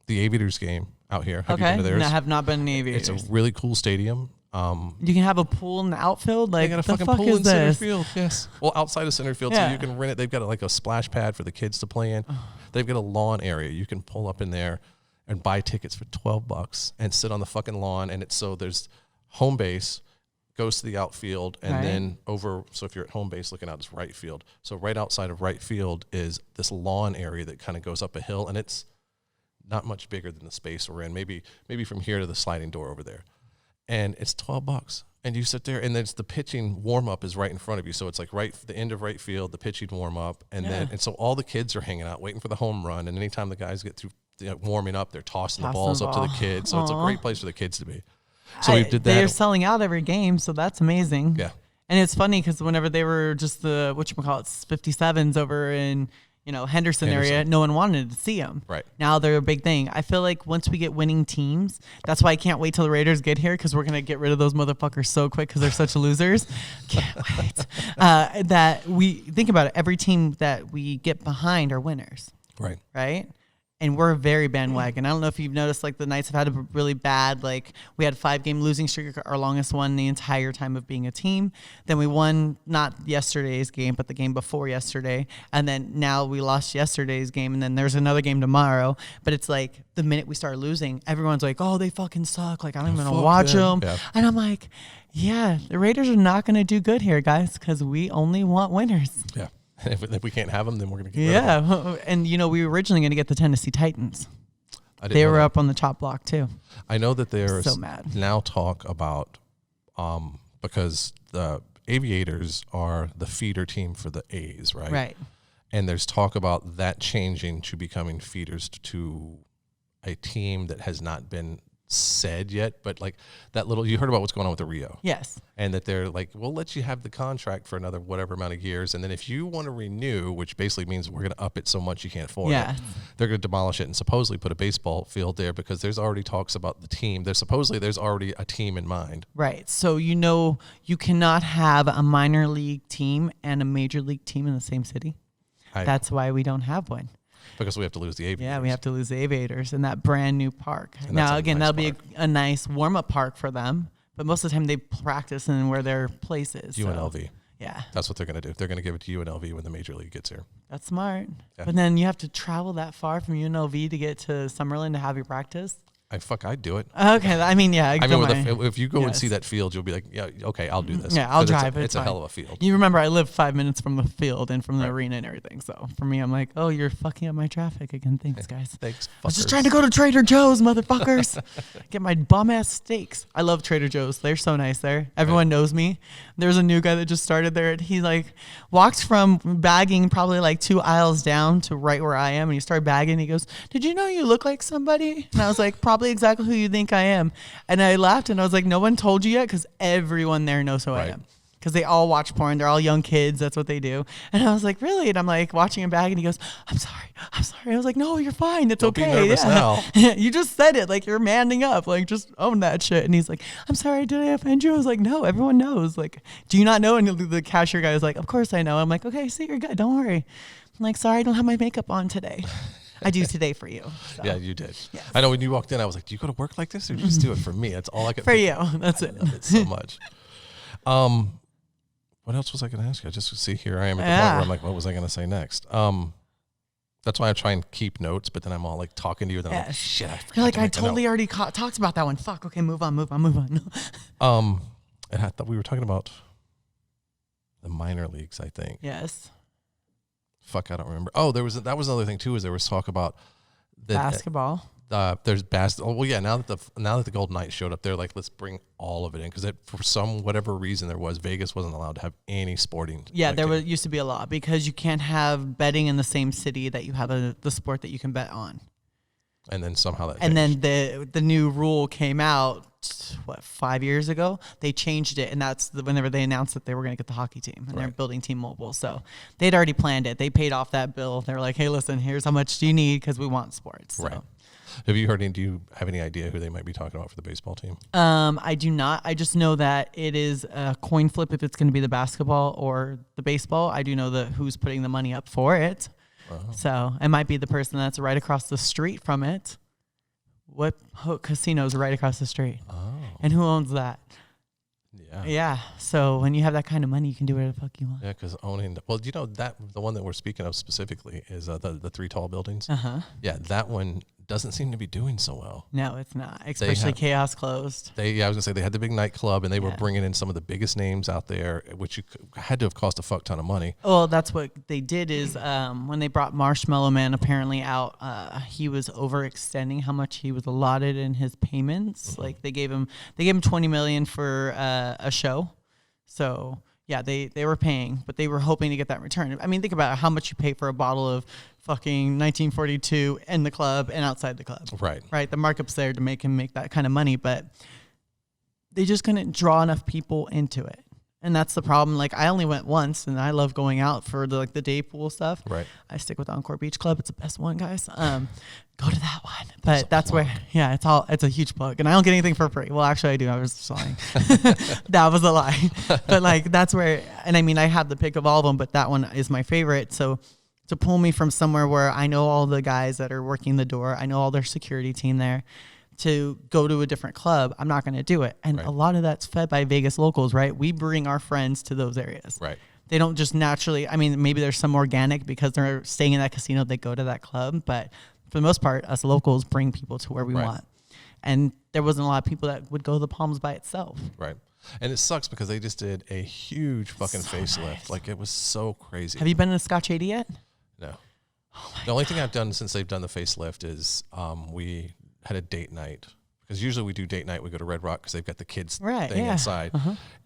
Aviators game out here. Have you been to theirs? No, I have not been to the Aviators. It's a really cool stadium. You can have a pool in the outfield. Like, they got a fucking pool in center field. Yes. Well, outside of center field, so you can rent it. They've got like a splash pad for the kids to play in. They've got a lawn area. You can pull up in there and buy tickets for $12 and sit on the fucking lawn. And there's home base, goes to the outfield, and then so if you're at home base looking out, it's right field. So right outside of right field is this lawn area that kind of goes up a hill, and it's not much bigger than the space we're in. Maybe from here to the sliding door over there. And it's $12. And you sit there, and there's the pitching warm-up is right in front of you. So it's like the end of right field, the pitching warm-up. And so all the kids are hanging out, waiting for the home run. And anytime the guys get through warming up, they're tossing the balls up to the kids. So it's a great place for the kids to be. So we did that. They're selling out every game, so that's amazing. Yeah. And it's funny because whenever they were just the, 57s over in, Henderson area, no one wanted to see them. Right. Now they're a big thing. I feel like once we get winning teams, that's why I can't wait till the Raiders get here, because we're going to get rid of those motherfuckers so quick because they're such losers. Can't wait. That we think about it. Every team that we get behind are winners. Right. Right? And we're very bandwagon. I don't know if you've noticed, like, the Knights have had a really bad, like, we had a 5-game losing streak, our longest one the entire time of being a team. Then we won not yesterday's game, but the game before yesterday. And then now we lost yesterday's game, and then there's another game tomorrow. But it's like the minute we start losing, everyone's like, oh, they fucking suck. Like, I don't even want to watch them. Yeah. And I'm like, yeah, the Raiders are not going to do good here, guys, because we only want winners. Yeah. If we can't have them, then we're going to get rid of them. And, we were originally going to get the Tennessee Titans. They were up on the top block, too. I know that there's so mad. Now talk about, because the Aviators are the feeder team for the A's, right? Right. And there's talk about that changing to becoming feeders to a team that has not been said yet, but like that you heard about what's going on with the Rio. Yes. And that they're like, we'll let you have the contract for another whatever amount of years. And then if you want to renew, which basically means we're going to up it so much you can't afford it, they're going to demolish it and supposedly put a baseball field there, because there's already talks about the team. There's already a team in mind. Right. So, you cannot have a minor league team and a major league team in the same city. That's why we don't have one. Because we have to lose the Aviators. Yeah, we have to lose the Aviators in that brand new park. Now, again, that'll be a nice warm-up park for them. But most of the time they practice in where their place is. UNLV. So, yeah. That's what they're going to do. They're going to give it to UNLV when the Major League gets here. That's smart. Yeah. But then you have to travel that far from UNLV to get to Summerlin to have your practice. I'd do it. Okay, I mean, yeah. If you go and see that field, you'll be like, yeah, okay, I'll do this. Yeah, I'll drive it. It's a hell of a field. You remember, I live 5 minutes from the field and from the arena and everything. So for me, I'm like, oh, you're fucking up my traffic again. Thanks, guys. Thanks. I was just trying to go to Trader Joe's, motherfuckers. Get my bum ass steaks. I love Trader Joe's. They're so nice there. Everyone knows me. There's a new guy that just started there. He walked from bagging probably like 2 aisles down to right where I am, and he started bagging. He goes, "Did you know you look like somebody?" And I was like, "Probably exactly who you think I am." And I laughed and I was like, "No one told you yet?" Because everyone there knows who I am. Because they all watch porn. They're all young kids. That's what they do. And I was like, "Really?" And I'm like watching him bag, and he goes, I'm sorry. I was like, "No, you're fine. It's okay." Don't be nervous now. You just said it. Like, you're manning up. Like, just own that shit. And he's like, "I'm sorry. Did I offend you?" I was like, "No, everyone knows." Like, "Do you not know?" And the cashier guy was like, "Of course I know." I'm like, "Okay, see, you're good. Don't worry." I'm like, "Sorry, I don't have my makeup on today." I do today for you. So. Yeah, you did. Yes. I know when you walked in, I was like, "Do you go to work like this, or just do it for me?" That's all I could. For you, that's it. I love it so much. What else was I going to ask you? I just see here I am at the point where I'm like, what was I going to say next? That's why I try and keep notes, but then I'm all like talking to you, and then I'm like, shit, I forgot. You're like, I totally already talked about that one. Fuck. Okay, move on. And I thought we were talking about the minor leagues, I think. Yes. Fuck, I don't remember. Oh, that was another thing too. Is there was talk about basketball. There's basketball. Well, yeah. Now that the Golden Knights showed up, they're like, let's bring all of it in, because for some whatever reason Vegas wasn't allowed to have any sporting. Yeah, used to be a law, because you can't have betting in the same city that you have the sport that you can bet on. And then somehow that and changed. then the new rule came out, 5 years ago? They changed it, and that's whenever they announced that they were going to get the hockey team, and they're building T-Mobile. So they'd already planned it. They paid off that bill. They were like, hey, listen, here's how much do you need, because we want sports. So. Right. Do you have any idea who they might be talking about for the baseball team? I do not. I just know that it is a coin flip if it's going to be the basketball or the baseball. I do know who's putting the money up for it. So it might be the person that's right across the street from it. What casino's right across the street? Oh. And who owns that? Yeah. Yeah. So when you have that kind of money, you can do whatever the fuck you want. Yeah, because owning, that the one that we're speaking of specifically is the three tall buildings. Yeah, that one doesn't seem to be doing so well. No, it's not. Especially Chaos closed. I was gonna say they had the big nightclub, and they were bringing in some of the biggest names out there, which had to have cost a fuck ton of money. Well, that's what they did is when they brought Marshmallow Man apparently out, he was overextending how much he was allotted in his payments. Like they gave him $20 million for a show. So yeah, they were paying, but they were hoping to get that return. I mean, think about how much you pay for a bottle of fucking 1942 in the club and outside the club. Right. The markup's there to make him make that kind of money, but they just couldn't draw enough people into it. And that's the problem. Like, I only went once, and I love going out for the day pool stuff. Right. I stick with Encore Beach Club. It's the best one, guys. Go to that one. But that's where, it's a huge plug. And I don't get anything for free. Well, actually, I do. I was just lying. That was a lie. But that's where, and I mean, I have the pick of all of them, but that one is my favorite. So to pull me from somewhere where I know all the guys that are working the door, I know all their security team there, to go to a different club, I'm not going to do it. And a lot of that's fed by Vegas locals, right? We bring our friends to those areas. Right. They don't just naturally, I mean, maybe there's some organic because they're staying in that casino, they go to that club. But for the most part, us locals bring people to where we want. And there wasn't a lot of people that would go to the Palms by itself. Right. And it sucks because they just did a huge fucking facelift. Nice. Like, it was so crazy. Have you been in a Scotch 80 yet? No. The only thing I've done since they've done the facelift is we had a date night, because usually we do date night. We go to Red Rock because they've got the kids thing inside.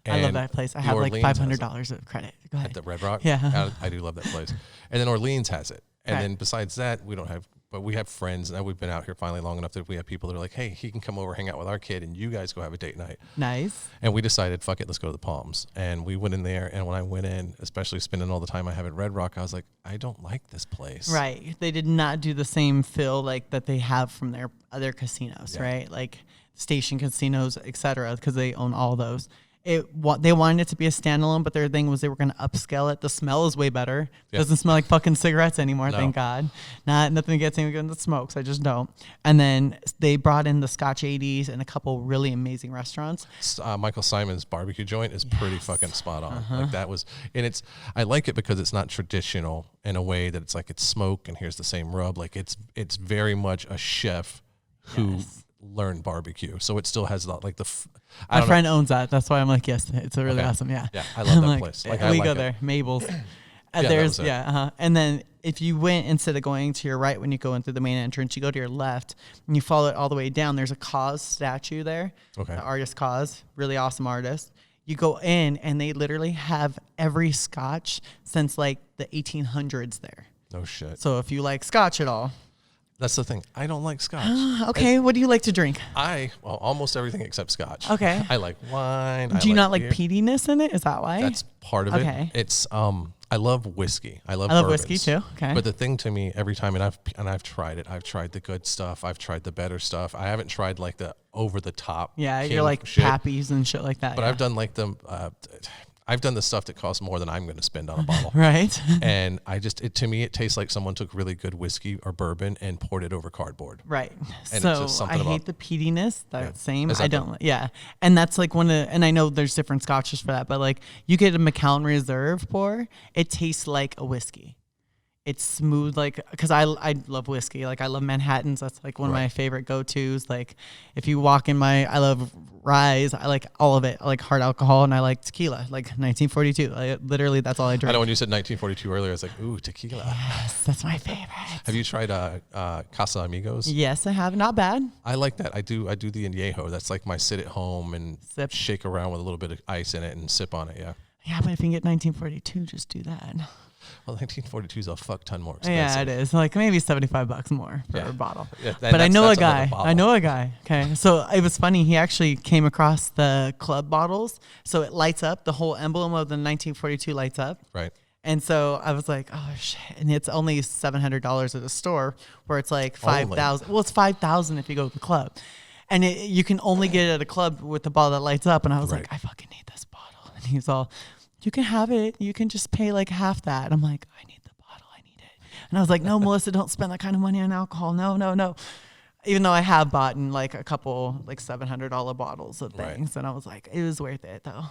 I love that place. I have like $500 of credit. Go ahead. At the Red Rock? Yeah. I do love that place. And then Orleans has it. And then besides that, we don't have, but we have friends, and we've been out here finally long enough that we have people that are like, hey, he can come over, hang out with our kid, and you guys go have a date night. Nice. And we decided, fuck it, let's go to the Palms. And we went in there, and when I went in, especially spending all the time I have at Red Rock, I was like, I don't like this place. Right. They did not do the same feel like that they have from their other casinos, right? Like station casinos, et cetera, because they own all those. They wanted it to be a standalone, but their thing was they were going to upscale it. The smell is way better. It doesn't smell like fucking cigarettes anymore, thank God. Nothing against anyone that smokes. I just don't. And then they brought in the Scotch 80s and a couple really amazing restaurants. Michael Simon's barbecue joint is pretty fucking spot on. Like that was, and I like it because it's not traditional in a way that it's like it's smoke and here's the same rub. Like it's very much a chef who learned barbecue, so it still has like my friend owns that. That's why I'm like, yes, it's a really awesome. Yeah, I love that place. Like, we go there, Mabel's. There's and then if you went, instead of going to your right when you go in through the main entrance, you go to your left and you follow it all the way down. There's a Cause statue there. Okay, the artist Cause, really awesome artist. You go in and they literally have every Scotch since like the 1800s there. No shit. So if you like Scotch at all. That's the thing. I don't like Scotch. Okay, what do you like to drink? Almost everything except Scotch. Okay. I like wine. Do you not like peatiness in it? Is that why? That's part of it. It's I love whiskey. I love whiskey too. Okay. But the thing to me every time, and I've tried it. I've tried the good stuff. I've tried the better stuff. I haven't tried like the over the top. Yeah, you're like Pappies and shit like that. But I've done like I've done the stuff that costs more than I'm going to spend on a bottle. Right. And to me, it tastes like someone took really good whiskey or bourbon and poured it over cardboard. Right. And so I hate the peatiness. I don't. Yeah. And that's like and I know there's different scotches for that, but like you get a Macallan Reserve pour, it tastes like a whiskey. It's smooth, like, because I love whiskey. Like, I love Manhattans. That's like one of my favorite go-tos. Like, if you walk in I love Rise. I like all of it. I like hard alcohol, and I like tequila, like 1942. Literally, that's all I drink. I know when you said 1942 earlier, I was like, ooh, tequila. Yes, that's my favorite. Have you tried Casa Amigos? Yes, I have. Not bad. I like that. I do the añejo. That's like my sit at home and shake around with a little bit of ice in it and sip on it, yeah. Yeah, but if you can get 1942, just do that. Well, 1942 is a fuck ton more expensive. Yeah, it is. Like maybe $75 more for a bottle. Yeah, but I know a guy. Okay. So it was funny. He actually came across the club bottles. So it lights up. The whole emblem of the 1942 lights up. Right. And so I was like, oh shit. And it's only $700 at a store where it's like 5,000. Well, it's 5,000 if you go to the club. And you can only get it at a club with the bottle that lights up. And I was like, I fucking need this bottle. And he's all, you can have it. You can just pay like half that. And I'm like, I need the bottle. I need it. And I was like, no, Melissa, don't spend that kind of money on alcohol. No. Even though I have bought in like a couple like $700 bottles of things. Right. And I was like, it was worth it though.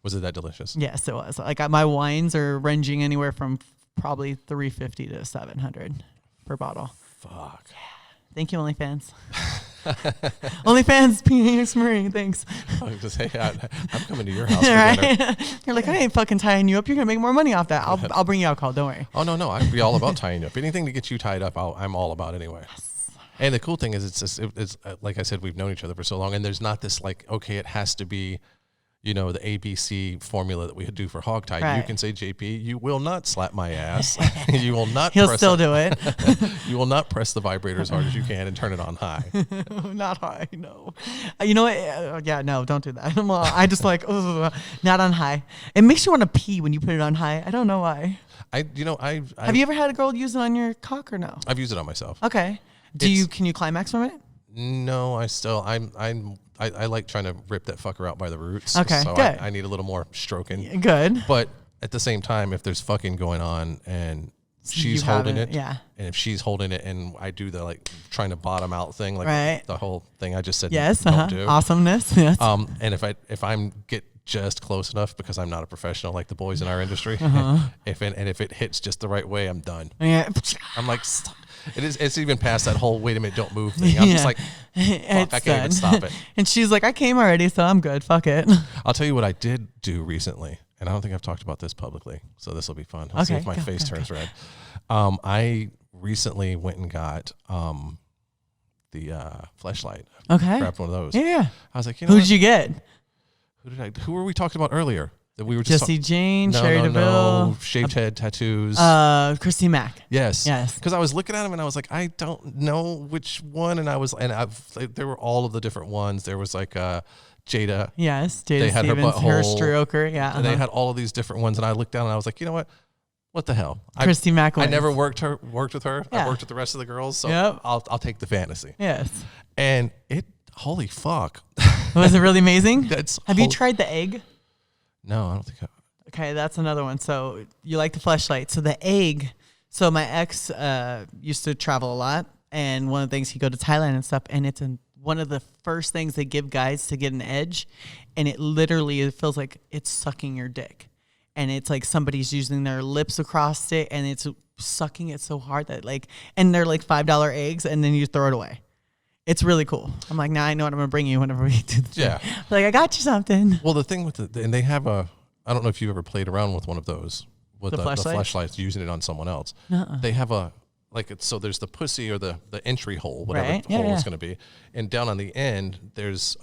Was it that delicious? Yes, it was. Like my wines are ranging anywhere from probably $350 to $700 per bottle. Fuck. Yeah. Thank you, OnlyFans. OnlyFans, Phoenix Marie, thanks. I was just, hey, I'm coming to your house for dinner. You're like, I ain't fucking tying you up. You're gonna make more money off that. I'll bring you alcohol. Don't worry. Oh no, I'd be all about tying you up. Anything to get you tied up, I'm all about anyway. Yes. And the cool thing is, it's like I said, we've known each other for so long, and there's not this like, okay, it has to be, the ABC formula that we do for hogtie. Right. You can say, JP, you will not slap my ass. You will not. He'll still do it. You will not press the vibrator as hard as you can and turn it on high. Not high, no. You know what? Yeah, no, don't do that. I just like, not on high. It makes you want to pee when you put it on high. I don't know why. Have you ever had a girl use it on your cock or no? I've used it on myself. Okay. Can you climax from it? No, I like trying to rip that fucker out by the roots. Okay, so good. I need a little more stroking. Good. But at the same time, if there's fucking going on and she's holding it, yeah. And if she's holding it and I do the like trying to bottom out thing, like the whole thing I just said, yes, don't do. Awesomeness. Yes. And if I'm get just close enough, because I'm not a professional like the boys in our industry, if it hits just the right way, I'm done. Yeah. I'm like, stop. It's even past that whole wait a minute, don't move thing. I'm just like, fuck, I can't even stop it. And she's like, I came already, so I'm good. Fuck it. I'll tell you what I did do recently, and I don't think I've talked about this publicly, so this will be fun. I'll see if my face turns red. I recently went and got the fleshlight. Okay. Grabbed one of those. Yeah. I was like, who did you get? Who were we talking about earlier? That we were just Jesse Jane, Sherry DeVille. No, shaved head tattoos. Christy Mack. Yes. Because I was looking at them and I was like, I don't know which one, there were all of the different ones. There was like Jada. Yes, Jada they had Stevens, her butthole. Her stroker. Yeah. And they had all of these different ones, and I looked down and I was like, you know what? What the hell? Christy Mack. I never worked with her. Yeah. I worked with the rest of the girls, so I'll take the fantasy. Yes. And holy fuck. Was it really amazing? Have you tried the egg? No, I don't think I. Okay, that's another one. So you like the fleshlight. So the egg. So my ex used to travel a lot, and one of the things he'd go to Thailand and stuff, and it's one of the first things they give guys to get an edge, and it feels like it's sucking your dick, and it's like somebody's using their lips across it, and it's sucking it so hard that and they're like $5 eggs, and then you throw it away. It's really cool. I'm like, now I know what I'm going to bring you whenever we do this. Yeah. Like, I got you something. Well, the thing with and they have I don't know if you've ever played around with one of those, with the fleshlights, using it on someone else. They have so there's the pussy or the entry hole, whatever hole it's going to be. And down on the end, there's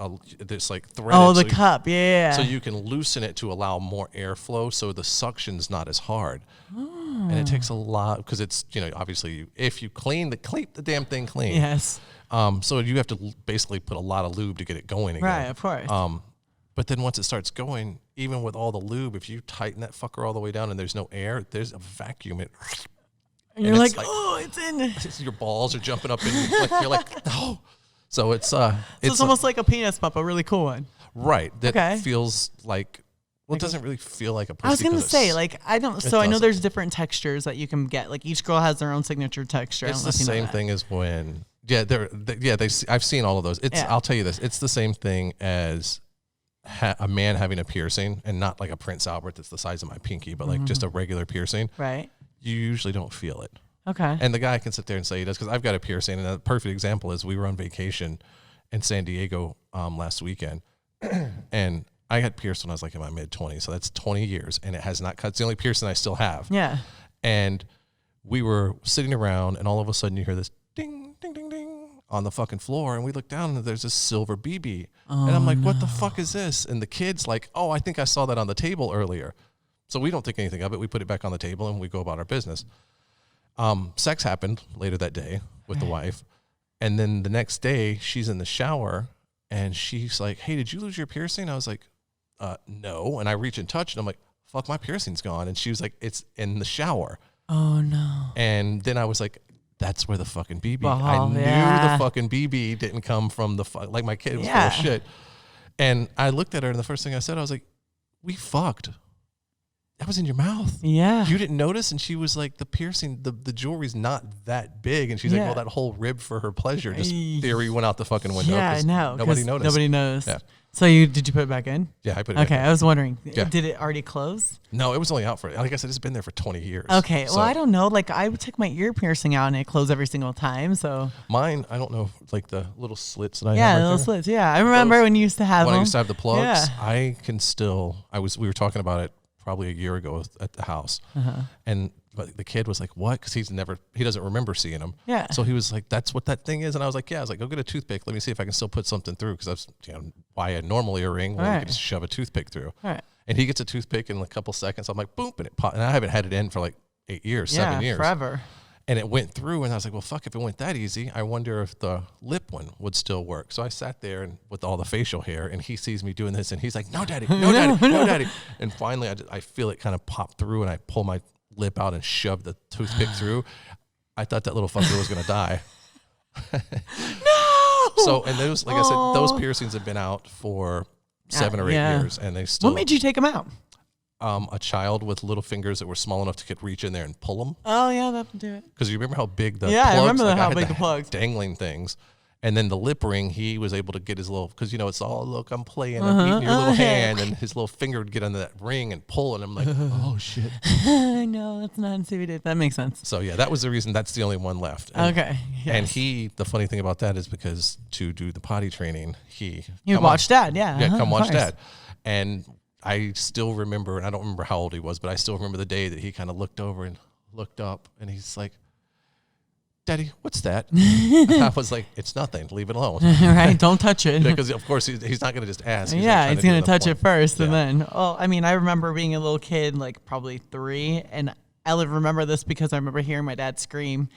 like thread. Oh, the cup. Yeah. So you can loosen it to allow more airflow, so the suction's not as hard. Oh. And it takes a lot, because it's, obviously if you clean the damn thing clean. Yes. So you have to basically put a lot of lube to get it going again. Right, of course. But then once it starts going, even with all the lube, if you tighten that fucker all the way down and there's no air, there's a vacuum. And you're like, oh, it's in. Your balls are jumping up, and you're like, oh. So it's almost like a penis pump, a really cool one. Right. That feels like. Well, it doesn't really feel like a pussy. I was gonna say, I don't. So I know there's different textures that you can get. Like each girl has their own signature texture. It's the same thing as when. Yeah, I've seen all of those. I'll tell you this. It's the same thing as a man having a piercing, and not like a Prince Albert that's the size of my pinky, but like just a regular piercing. Right. You usually don't feel it. Okay. And the guy can sit there and say he does, because I've got a piercing, and a perfect example is we were on vacation in San Diego last weekend, and I got pierced when I was like in my mid-20s, so that's 20 years, and it has not cut. It's the only piercing I still have. Yeah. And we were sitting around, and all of a sudden you hear this ding, ding, ding, ding on the fucking floor, and we look down, and there's this silver BB. And I'm like, what the fuck is this? And the kid's like, oh, I think I saw that on the table earlier. So we don't think anything of it. We put it back on the table and we go about our business. Sex happened later that day with the wife. And then the next day she's in the shower and she's like, hey, did you lose your piercing? I was like, no. And I reach and touch and I'm like, fuck, my piercing's gone. And she was like, it's in the shower. Oh no. And then I was like, that's where the fucking BB. Well, I knew yeah. the fucking BB didn't come from like my kid was full of shit. And I looked at her and the first thing I said, I was like, we fucked. That was in your mouth. Yeah. You didn't notice? And she was like, the piercing, the jewelry's not that big. And she's like, well, that whole rib for her pleasure just theory went out the fucking window. Yeah, I know. Nobody noticed. Nobody noticed. Yeah. So did you put it back in? Yeah, I put it Okay, back in. I was wondering, Yeah. did it already close? No, it was only out for, like I said, it's been there for 20 years. Okay, So well, I don't know. Like, I would take my ear piercing out and it closed every single time, so. mine, I don't know, like the little slits that I have Yeah, right little there. slits. Yeah, I remember when you used to have When them. I used to have the plugs, Yeah. I can still, we were talking about it probably a year ago at the house. And but the kid was like, what? Because he doesn't remember seeing them. Yeah. So he was like, that's what that thing is. And I was like, yeah. I was like, go get a toothpick. Let me see if I can still put something through. Because that's why a normal earring, well, you can just shove a toothpick through. Right. And he gets a toothpick in a couple seconds. I'm like, boom, and it popped. And I haven't had it in for like 8 years, 7 years. Forever. And it went through, and I was like, well, fuck, if it went that easy, I wonder if the lip one would still work. So I sat there and with all the facial hair, and he sees me doing this, and he's like, no, daddy, no, daddy, no, daddy. And finally, I feel it kind of pop through, and I pull my lip out and shove the toothpick through. I thought that little fucker was going to die. No! So, and those, like I said, those piercings have been out for 7 or 8 years, and they still. What made you take them out? A child with little fingers that were small enough to reach in there and pull them. Oh, yeah, that would do it. Because you remember how big the Yeah, plugs? I remember like, how had big the plugs. dangling things. And then the lip ring, he was able to get his little, because it's all, look, I'm playing, I'm eating your little hand, and his little finger would get under that ring and pull, and I'm like, oh shit. No, that's not CBD. That makes sense. So yeah, that was the reason. That's the only one left. And, Okay. Yes. And the funny thing about that is because to do the potty training, You watched Dad, yeah. Yeah, come watch course. Dad. And I still remember, and I don't remember how old he was, but I still remember the day that he kind of looked over and looked up, and he's like, Daddy, what's that? I was like, it's nothing. Leave it alone. Right? Don't touch it. Because, of course, he's not going to just ask. He's He's going to touch it first. Yeah. And then, I mean, I remember being a little kid, like probably 3, and I remember this because I remember hearing my dad scream,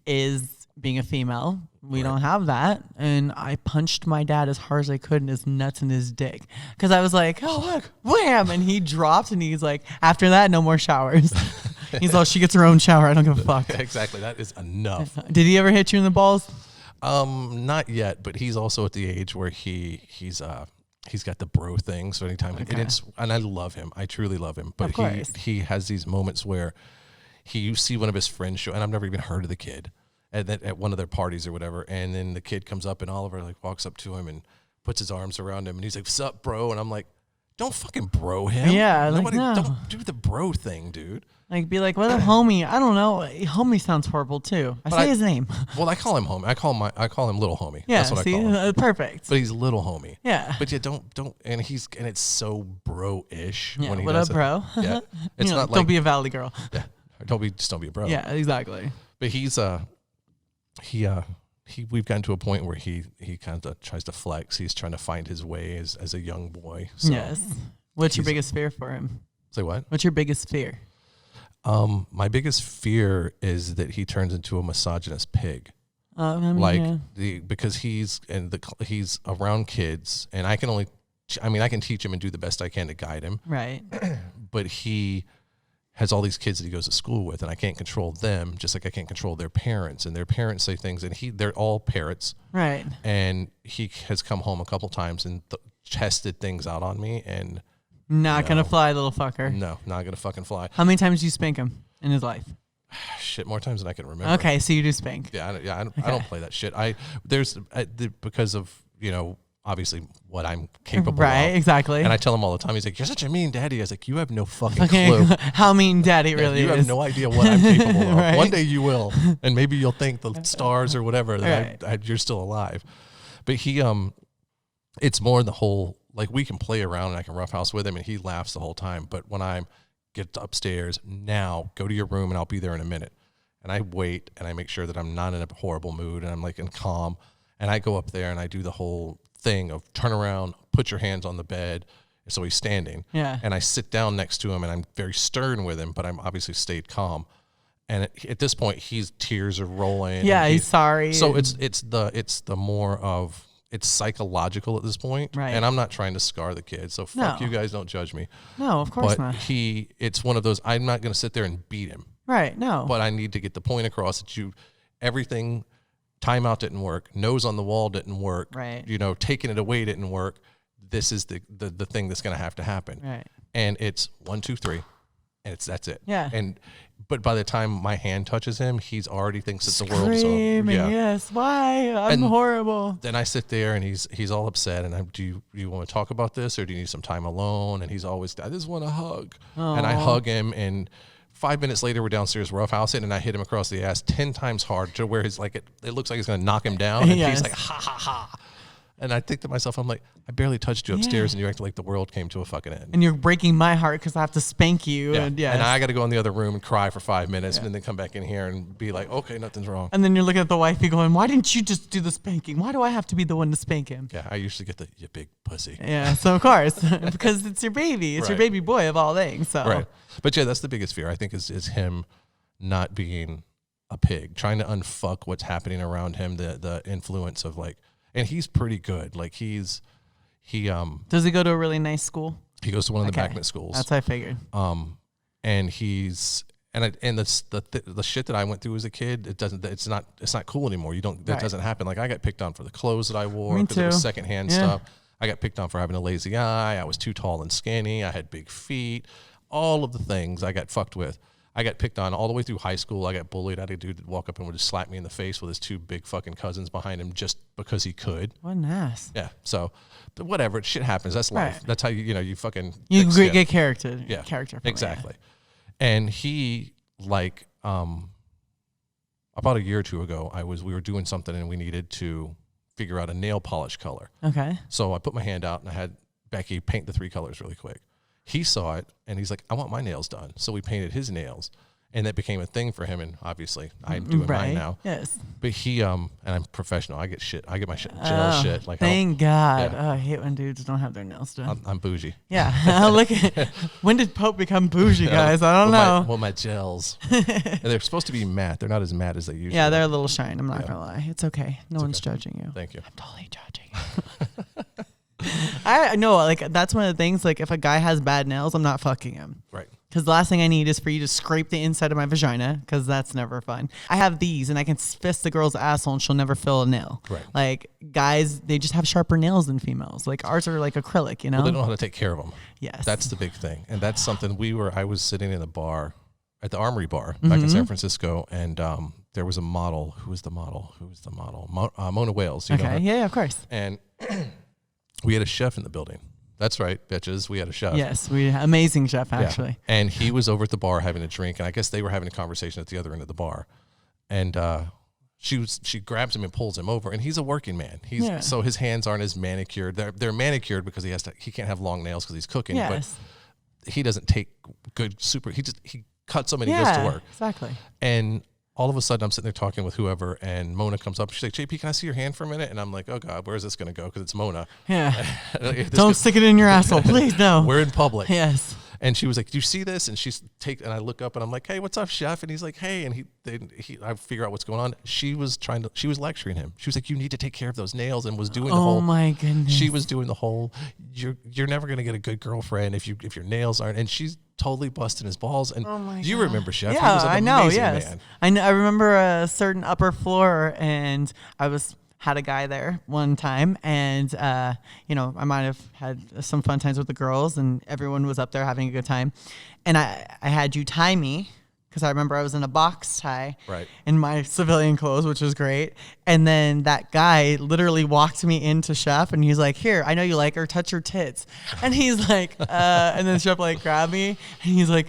is being a female. We don't have that. And I punched my dad as hard as I could in his nuts and his dick. Because I was like, oh, look, wham. And he dropped, and he's like, after that, no more showers. He's all, she gets her own shower. I don't give a fuck. Exactly. That is enough. Did he ever hit you in the balls? Not yet, but he's also at the age where he's got the bro thing. So anytime, and I love him. I truly love him. But he has these moments where you see one of his friends show, and I've never even heard of the kid. At one of their parties or whatever, and then the kid comes up and Oliver like walks up to him and puts his arms around him and he's like, "What's up, bro?" And I'm like, "Don't fucking bro him." Yeah, nobody, no. don't do the bro thing, dude. Like, be like, what a homie. I don't know. Homie sounds horrible too. Say his name. Well, I call him homie. I call him little homie. Yeah, that's what I call him. Perfect. But he's little homie. Yeah. But yeah, don't, and it's so bro-ish Yeah, when he what does up, bro? Yeah, it's not like don't be a valley girl. Yeah, don't be a bro. Yeah, exactly. But we've gotten to a point where he kind of tries to flex. He's trying to find his way as a young boy. So yes. What's your biggest fear for him? Say what? What's your biggest fear? My biggest fear is that he turns into a misogynist pig. I mean, Because he's around kids, and I can teach him and do the best I can to guide him. Right. But he has all these kids that he goes to school with, and I can't control them, just like I can't control their parents. And their parents say things, and they're all parrots. Right. And he has come home a couple times and tested things out on me, and not gonna fly, little fucker. No, not gonna fucking fly. How many times do you spank him in his life? Shit, more times than I can remember. Okay, so you do spank. Yeah, I don't play that shit. Because of obviously what I'm capable of. Right, exactly. And I tell him all the time, he's like, "You're such a mean daddy." I was like, "You have no fucking clue. How mean daddy really you is. You have no idea what I'm capable of. Right. One day you will, and maybe you'll thank the stars or whatever that you're still alive." But it's more the whole, like, we can play around and I can roughhouse with him and he laughs the whole time. But when I get upstairs, now go to your room and I'll be there in a minute. And I wait and I make sure that I'm not in a horrible mood and I'm like in calm. And I go up there and I do the whole thing of turn around, put your hands on the bed, So he's standing. Yeah. And I sit down next to him, and I'm very stern with him, but I'm obviously stayed calm. And at this point, tears are rolling. Yeah, he's sorry. So it's the more of, it's psychological at this point. Right. And I'm not trying to scar the kid. So fuck you guys, don't judge me. No, of course not. But it's one of those, I'm not going to sit there and beat him. Right, no. But I need to get the point across that everything, timeout didn't work, nose on the wall didn't work. Right. Taking it away didn't work. This is the thing that's going to have to happen. Right. And it's 1, 2, 3. And that's it. Yeah. But by the time my hand touches him, he's already thinks that the world's over. Yeah. Yes. Why? I'm horrible. Then I sit there and he's all upset. And do you want to talk about this, or do you need some time alone? And he's always, I just want a hug. Aww. And I hug him, and 5 minutes later we're downstairs roughhousing, and I hit him across the ass 10 times hard to where he's like, it looks like he's going to knock him down. And he's like, ha ha ha. And I think to myself, I'm like, I barely touched you upstairs, and you acted like the world came to a fucking end. And you're breaking my heart because I have to spank you. Yeah. And I got to go in the other room and cry for 5 minutes, and then come back in here and be like, okay, nothing's wrong. And then you're looking at the wifey going, why didn't you just do the spanking? Why do I have to be the one to spank him? Yeah, I usually get you big pussy. Yeah, so of course, because it's your baby. It's your baby boy of all things. So. Right. But yeah, that's the biggest fear, I think, is him not being a pig, trying to unfuck what's happening around him, the influence of like, and he's pretty good. Like does he go to a really nice school? He goes to one of the magnet schools. That's what I figured. And the shit that I went through as a kid, it's not cool anymore. That doesn't happen. Like I got picked on for the clothes that I wore because it was secondhand stuff. I got picked on for having a lazy eye. I was too tall and skinny. I had big feet. All of the things I got fucked with. I got picked on all the way through high school. I got bullied. I had a dude that walk up and would just slap me in the face with his 2 big fucking cousins behind him just because he could. What an ass. Yeah. So, but whatever. Shit happens. That's life. Right. That's how you fucking... You get character. Yeah. Character. Exactly. It. And he, like, about a year or 2 ago, we were doing something and we needed to figure out a nail polish color. Okay. So I put my hand out and I had Becky paint the 3 colors really quick. He saw it and he's like, I want my nails done. So we painted his nails, and that became a thing for him. And obviously I'm doing mine now. Yes. But he, and I'm professional. I get my shit, gel shit. Like, thank God. Yeah. I hate when dudes don't have their nails done. I'm bougie. Yeah. Look at, when did Pope become bougie, guys? I don't know. My gels. They're supposed to be matte. They're not as matte as they usually are. Yeah, they're a little shine. I'm not going to lie. It's okay. No one's judging you. Thank you. I'm totally judging you. I know, like, that's one of the things, like, if a guy has bad nails, I'm not fucking him. Right. Because the last thing I need is for you to scrape the inside of my vagina, because that's never fun. I have these, and I can fist the girl's asshole, and she'll never feel a nail. Right. Like, guys, they just have sharper nails than females. Like, ours are like acrylic, you know? Well, they don't know how to take care of them. Yes. That's the big thing. And that's something I was sitting in a bar, at the Armory Bar, back in San Francisco, and there was a model. Who was the model? Mona Wales. You know her? Yeah, of course. And... we had a chef in the building. That's right, bitches. We had a chef. Yes, amazing chef, actually. Yeah. And he was over at the bar having a drink, and I guess they were having a conversation at the other end of the bar. And she grabs him and pulls him over, and he's a working man. So his hands aren't as manicured. They're manicured because he can't have long nails because he's cooking. Yes. But he doesn't take good he cuts them and he goes to work. Exactly. And all of a sudden, I'm sitting there talking with whoever, and Mona comes up. She's like, JP, can I see your hand for a minute? And I'm like, oh, God, where is this going to go? Because it's Mona. Yeah. Don't stick it in your asshole, please, no. We're in public. Yes. And she was like, do you see this? And and I look up, and I'm like, hey, what's up, chef? And he's like, hey. And I figure out what's going on. She was lecturing him. She was like, you need to take care of those nails, and was doing the whole. Oh, my goodness. She was doing the whole, you're never going to get a good girlfriend if your nails aren't. And she's totally busting his balls. And you remember Chef. Yeah, he was an amazing man. I know. I remember a certain upper floor, and had a guy there one time, and I might have had some fun times with the girls, and everyone was up there having a good time. And I had you tie me, because I remember I was in a box tie in my civilian clothes, which was great. And then that guy literally walked me into Chef, and he's like, here, I know you like her, touch her tits. And he's like, and then Chef like grabbed me, and he's like,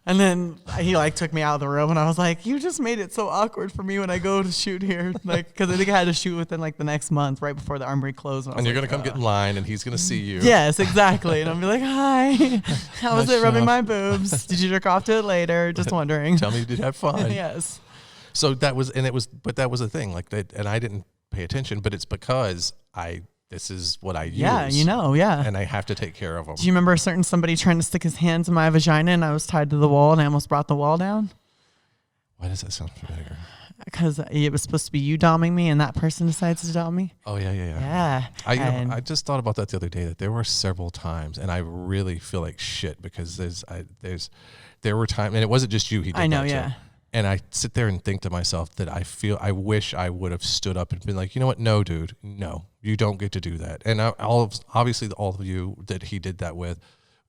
and then he like took me out of the room, and I was like, you just made it so awkward for me when I go to shoot here. Like, because I think I had to shoot within like the next month, right before the Armory closed. And you're going to come get in line, and he's going to see you. Yes, exactly. And I'll be like, hi, how was it rubbing my boobs? Did you jerk off to it later? Just wondering. Tell me you did have fun. Yes. So that was the thing, like that, and I didn't pay attention, but it's because I this is what I use. Yeah, yeah. And I have to take care of them. Do you remember somebody trying to stick his hands in my vagina and I was tied to the wall and I almost brought the wall down? Why does that sound familiar? Because it was supposed to be you doming me and that person decides to dom me. Oh, yeah. Yeah. I just thought about that the other day, that there were several times, and I really feel like shit because there were times, and it wasn't just you. He did that too. And I sit there and think to myself that I wish I would have stood up and been like, you know what? No, dude, no, you don't get to do that. And obviously all of you that he did that with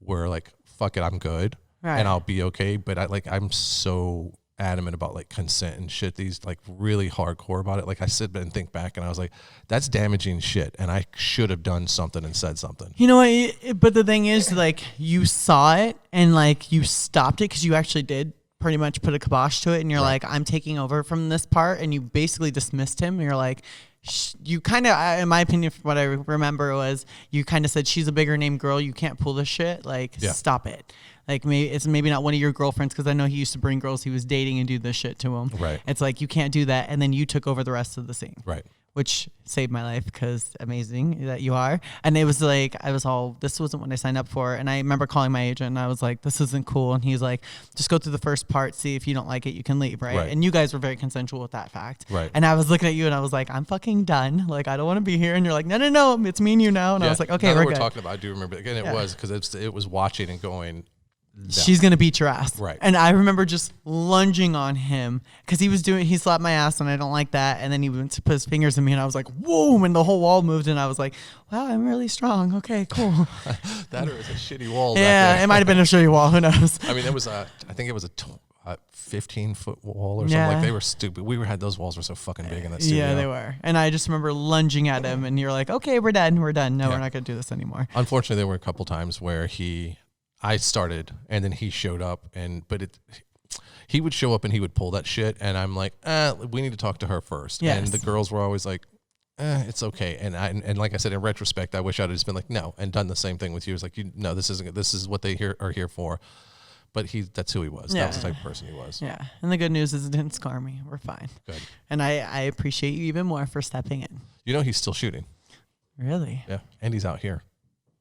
were like, fuck it, I'm good. Right. And I'll be okay. But I'm so adamant about like consent and shit. These like really hardcore about it. Like I sit and think back and I was like, that's damaging shit. And I should have done something and said something. You know what? But the thing is, like, you saw it and like you stopped it because you actually did pretty much put a kibosh to it, and you're like, I'm taking over from this part, and you basically dismissed him. And you're like, you kind of, in my opinion, from what I remember, was you kind of said, she's a bigger name girl, you can't pull this shit. Like, stop it. Like, it's maybe not one of your girlfriends, because I know he used to bring girls he was dating and do this shit to him. Right. It's like, you can't do that. And then you took over the rest of the scene. Right. Which saved my life, because amazing that you are. And it was like, this wasn't what I signed up for. And I remember calling my agent and I was like, this isn't cool. And he's like, just go through the first part, see if you don't like it, you can leave, right? And you guys were very consensual with that fact. Right. And I was looking at you and I was like, I'm fucking done. Like, I don't want to be here. And you're like, no, it's me and you now. And I was like, okay, we're good. Talking about, I do remember, again, it was, because it was watching and going, no. She's going to beat your ass. Right. And I remember just lunging on him because he slapped my ass and I don't like that. And then he went to put his fingers in me and I was like, whoa, and the whole wall moved and I was like, wow, I'm really strong. Okay, cool. That was a shitty wall. Yeah, it might have been a shitty wall. Who knows? I mean, it was, I think it was a 15-foot wall or something. Like, they were stupid. Those walls were so fucking big in that studio. Yeah, they were. And I just remember lunging at him and you're like, okay, we're done. No, we're not going to do this anymore. Unfortunately, there were a couple times where I started and then he showed up, he would show up and he would pull that shit, and I'm like, we need to talk to her first. Yes. And the girls were always like, it's okay. And like I said, in retrospect, I wish I'd just been like, no, and done the same thing with you. It's like, this is what they are here for. But that's who he was. Yeah. That was the type of person he was. Yeah. And the good news is it didn't scar me. We're fine. Good. And I appreciate you even more for stepping in. You know, he's still shooting. Really? Yeah. And he's out here.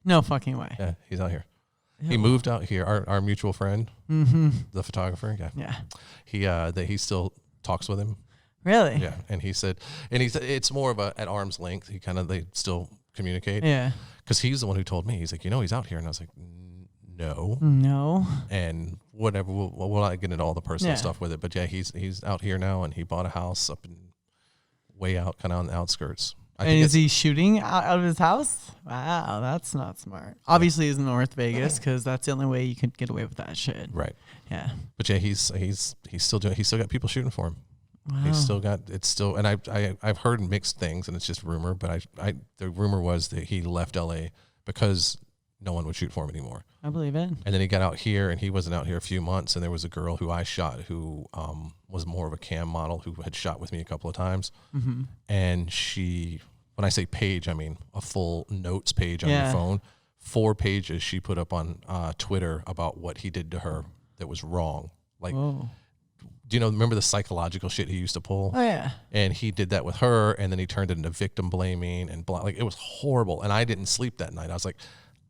No fucking way. Yeah, he's out here. He moved out here. Our mutual friend, the photographer. Yeah. He still talks with him. Really? Yeah. And he said it's more of at arm's length. They still communicate. Yeah. Because he's the one who told me. He's like, he's out here, and I was like, no. And whatever. We'll not get into all the personal stuff with it, but yeah, he's out here now, and he bought a house up way out, kind of on the outskirts. And is he shooting out of his house? Wow, that's not smart. Obviously, he's in North Vegas, because that's the only way you could get away with that shit. Right. Yeah. But yeah, he's still doing. He's still got people shooting for him. Wow. He's still got. It's still, and I've heard mixed things, and it's just rumor. But the rumor was that he left LA because no one would shoot for him anymore. I believe it. And then he got out here, and he wasn't out here a few months, and there was a girl who I shot who was more of a cam model who had shot with me a couple of times. Mm-hmm. And when I say page, I mean a full notes page on your phone. 4 pages she put up on Twitter about what he did to her that was wrong. Like, whoa. Do you remember the psychological shit he used to pull? Oh, yeah. And he did that with her, and then he turned it into victim blaming and like, it was horrible. And I didn't sleep that night. I was like,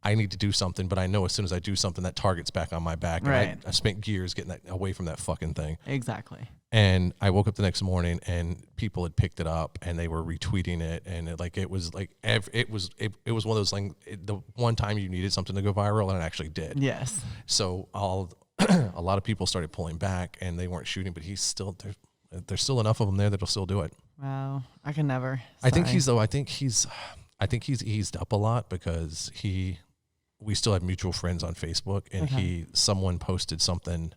I need to do something, but I know as soon as I do something, that target's back on my back. Right. And I spent years getting that away from that fucking thing. Exactly. And I woke up the next morning, and people had picked it up, and they were retweeting it, and it was one of those things. The one time you needed something to go viral, and it actually did. Yes. So a lot of people started pulling back, and they weren't shooting, but he's still there. There's still enough of them there that'll still do it. Wow, I can never. Sorry. I think he's eased up a lot, because we still have mutual friends on Facebook, and someone posted something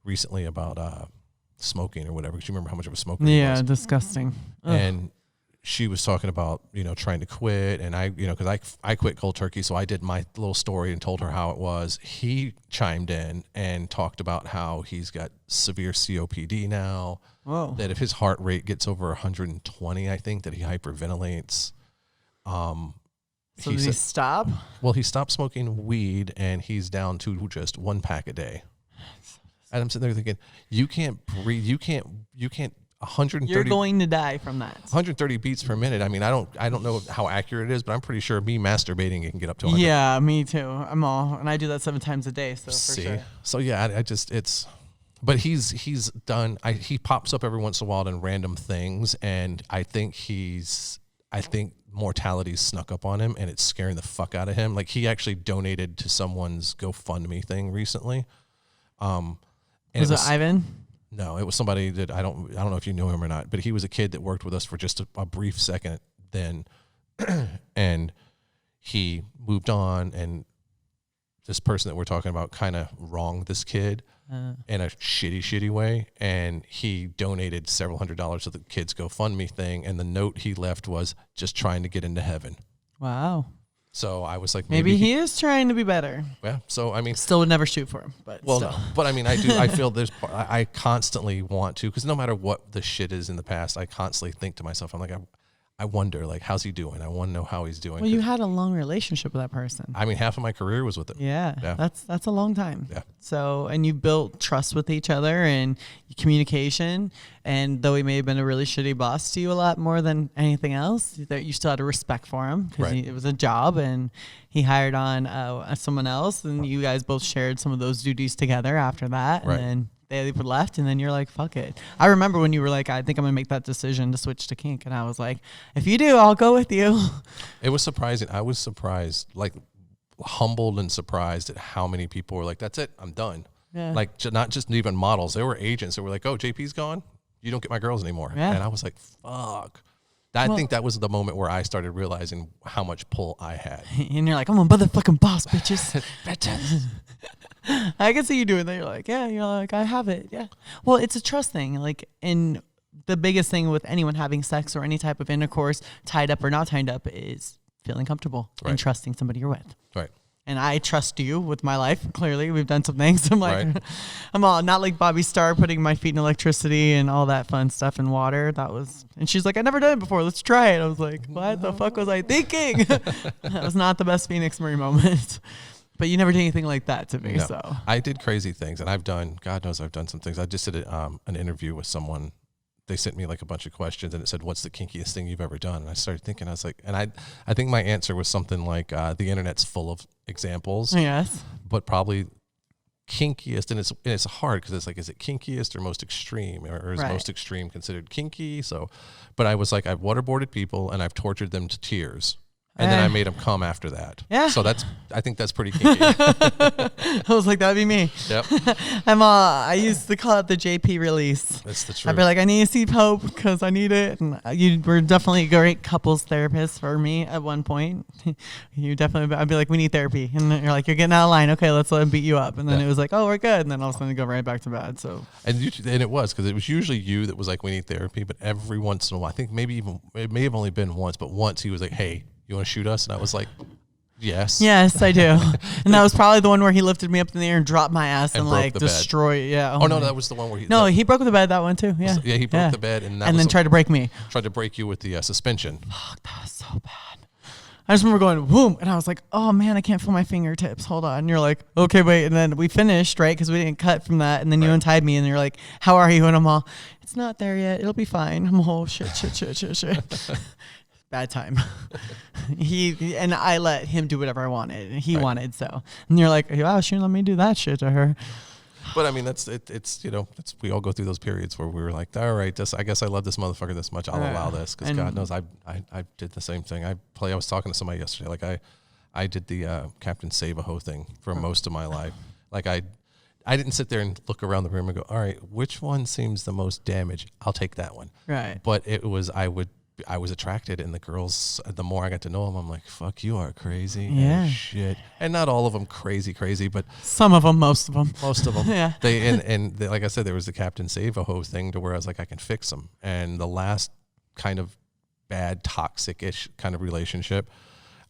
recently about smoking or whatever, because you remember how much of a smoker he was. Yeah, disgusting. And she was talking about, trying to quit, and because I quit cold turkey, so I did my little story and told her how it was. He chimed in and talked about how he's got severe COPD now. Whoa. That if his heart rate gets over 120, I think that he hyperventilates. So did he stop? Well, he stopped smoking weed, and he's down to just 1 pack a day. And I'm sitting there thinking, you can't breathe, you can't 130. You're going to die from that. 130 beats per minute. I mean, I don't know how accurate it is, but I'm pretty sure me masturbating it can get up to 100. Yeah, me too. And I do that 7 times a day. So for sure. So yeah, I just but he's done. He pops up every once in a while in random things, and I think mortality's snuck up on him, and it's scaring the fuck out of him. Like, he actually donated to someone's GoFundMe thing recently. And was it Ivan? No, it was somebody that I don't know if you know him or not, but he was a kid that worked with us for just a brief second then, and he moved on, and this person that we're talking about kind of wronged this kid in a shitty way, and he donated several $100s to the kid's GoFundMe thing, and the note he left was just trying to get into heaven. Wow. So I was like, maybe he is trying to be better. Yeah. So I mean, still would never shoot for him, but well, still. no, but I mean, I feel I constantly want to, because no matter what the shit is in the past, I constantly think to myself, I'm like, I wonder, like, how's he doing? I want to know how he's doing. Well, you had a long relationship with that person. I mean, half of my career was with him. Yeah. That's a long time. Yeah. So, and you built trust with each other and communication. And though he may have been a really shitty boss to you a lot more than anything else, that you still had a respect for him, because it was a job, and he hired on someone else, and you guys both shared some of those duties together after that. And then they left, and then you're like, fuck it. I remember when you were like, I think I'm gonna make that decision to switch to kink, and I was like, if you do, I'll go with you. It was surprising. I was surprised, like, humbled and surprised at how many people were like, that's it, I'm done. Yeah. Like, not just even models, there were agents that were like, oh, JP's gone, you don't get my girls anymore. And I was like, fuck. I think that was the moment where I started realizing how much pull I had. And you're like, I'm a motherfucking boss, bitches. I can see you doing that. You're like, I have it. Yeah. Well, it's a trust thing. Like, and the biggest thing with anyone having sex or any type of intercourse, tied up or not tied up, is feeling comfortable and trusting somebody you're with. Right. And I trust you with my life. Clearly, we've done some things. I'm like, I'm all not like Bobby Starr putting my feet in electricity and all that fun stuff in water. And she's like, I never done it before. Let's try it. I was like, what the fuck was I thinking? That was not the best Phoenix Marie moment. But you never did anything like that to me. No. So I did crazy things, and God knows I've done some things. I just did an interview with someone. They sent me like a bunch of questions, and it said, what's the kinkiest thing you've ever done? And I started thinking, I was like, and I think my answer was something like, the internet's full of examples. Yes. But probably kinkiest, and it's hard, because it's like, is it kinkiest or most extreme, or is most extreme considered kinky? So, but I was like, I've waterboarded people, and I've tortured them to tears. And then I made them come after that. Yeah. So I think that's pretty kinky. I was like, that'd be me. Yep. I used to call it the JP release. That's the truth. I'd be like, I need to see Pope because I need it. And you were definitely a great couples therapist for me at one point. I'd be like, we need therapy. And then you're like, you're getting out of line. Okay, let's let him beat you up. And then it was like, oh, we're good. And then all of a sudden go right back to bed. So. And it was, because it was usually you that was like, we need therapy. But every once in a while, I think it may have only been once, but once he was like, hey, you want to shoot us? And I was like, yes. Yes, I do. And that was probably the one where he lifted me up in the air and dropped my ass and like destroyed. Yeah. Oh no, that was the one where he broke the bed. That one too. Yeah. He broke the bed, and then tried to break me. Tried to break you with the suspension. Fuck, that was so bad. I just remember going boom, and I was like, oh man, I can't feel my fingertips. Hold on. And you're like, okay, wait. And then we finished, right? Because we didn't cut from that. And then you untied me, and you're like, how are you? And I'm all, it's not there yet. It'll be fine. I'm all shit. Bad time. And I let him do whatever I wanted, and he wanted so. And you're like, wow, she didn't let me do that shit to her. But I mean, it's we all go through those periods where we were like, all right, I guess I love this motherfucker this much. I'll allow this, because God knows I did the same thing. I was talking to somebody yesterday. Like I did the Captain Save-A-Ho thing for most of my life. Like I didn't sit there and look around the room and go, all right, which one seems the most damage? I'll take that one. Right. But I was attracted, and the girls, the more I got to know them, I'm like, fuck, you are crazy. Yeah. Shit. And not all of them crazy, but some of them, most of them. Yeah. They, like I said, there was the Captain Save-A-Ho thing to where I was like, I can fix them. And the last kind of bad, toxic-ish kind of relationship,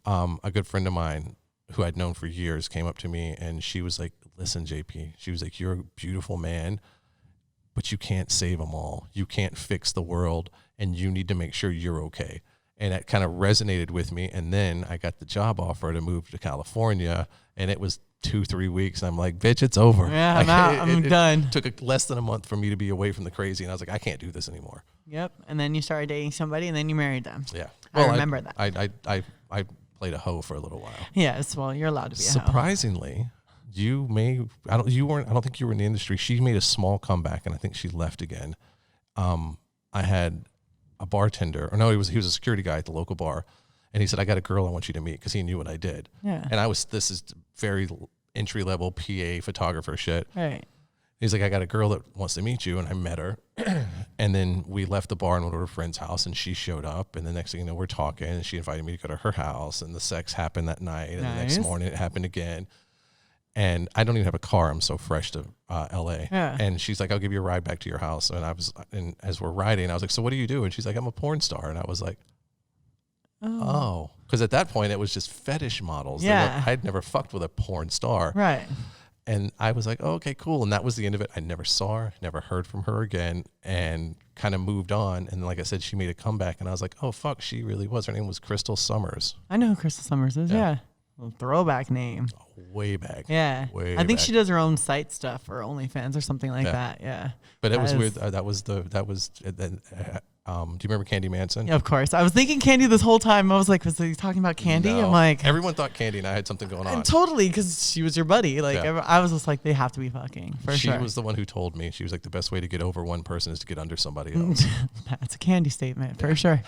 a good friend of mine who I'd known for years came up to me, and she was like, listen, JP, she was like, you're a beautiful man, but you can't save them all. You can't fix the world, and you need to make sure you're okay. And that kind of resonated with me. And then I got the job offer to move to California, and it was 2-3 weeks, and I'm like, bitch, it's over. Yeah, like, I'm out. I'm done. It took less than a month for me to be away from the crazy, and I was like, I can't do this anymore. Yep. And then you started dating somebody, and then you married them. Yeah. Well, I remember that. I played a hoe for a little while. Yes. Well, you're allowed to be a hoe. Surprisingly, I don't think you were in the industry. She made a small comeback, and I think she left again. I had a bartender, or no, he was a security guy at the local bar, and he said, I got a girl I want you to meet, because he knew what I did. Yeah. And this is very entry level PA photographer shit. Right. He's like, I got a girl that wants to meet you, and I met her. And then we left the bar and went over to a friend's house, and she showed up, and the next thing you know, we're talking, and she invited me to go to her house, and the sex happened that night, and the next morning it happened again. And I don't even have a car. I'm so fresh to LA. Yeah. And she's like, I'll give you a ride back to your house. And as we're riding, I was like, so what do you do? And she's like, I'm a porn star. And I was like, oh. Because at that point, it was just fetish models. Yeah. I'd never fucked with a porn star. Right. And I was like, oh, okay, cool. And that was the end of it. I never saw her, never heard from her again, and kind of moved on. And like I said, she made a comeback, and I was like, oh, fuck, she really was. Her name was Crystal Summers. I know who Crystal Summers is. Yeah. Little throwback name. Way back. Yeah. Way I think back. she does her own site stuff or OnlyFans or something like that. Yeah. But it was weird. Do you remember Candy Manson? Yeah, of course. I was thinking Candy this whole time. I was like, was he talking about Candy? No. I'm like, everyone thought Candy and I had something going on. Totally, because she was your buddy. Like, I was just like, they have to be fucking for sure. She was the one who told me. She was like, the best way to get over one person is to get under somebody else. That's a Candy statement for sure.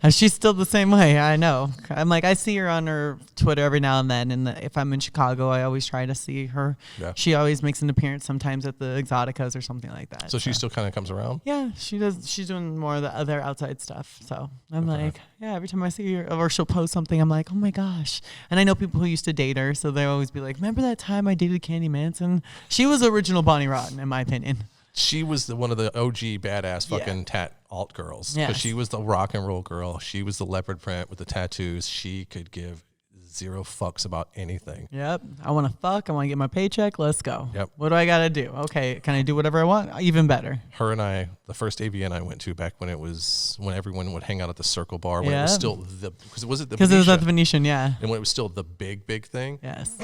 She's still the same way. I know. I'm like, I see her on her Twitter every now and then. And if I'm in Chicago, I always try to see her. Yeah. She always makes an appearance sometimes at the Exoticas or something like that. So she still kind of comes around? Yeah, she does. She's doing more of the other outside stuff. So I'm like, yeah, every time I see her or she'll post something, I'm like, oh my gosh. And I know people who used to date her, so they always be like, remember that time I dated Candy Manson? She was original Bonnie Rotten, in my opinion. She was one of the OG badass fucking tat alt girls. Because she was the rock and roll girl. She was the leopard print with the tattoos. She could give zero fucks about anything. Yep. I want to fuck. I want to get my paycheck. Let's go. Yep. What do I got to do? Okay. Can I do whatever I want? Even better. Her and I, the first AVN I went to back when everyone would hang out at the Circle Bar when it was still because it was at the Venetian, yeah. And when it was still the big thing. Yes.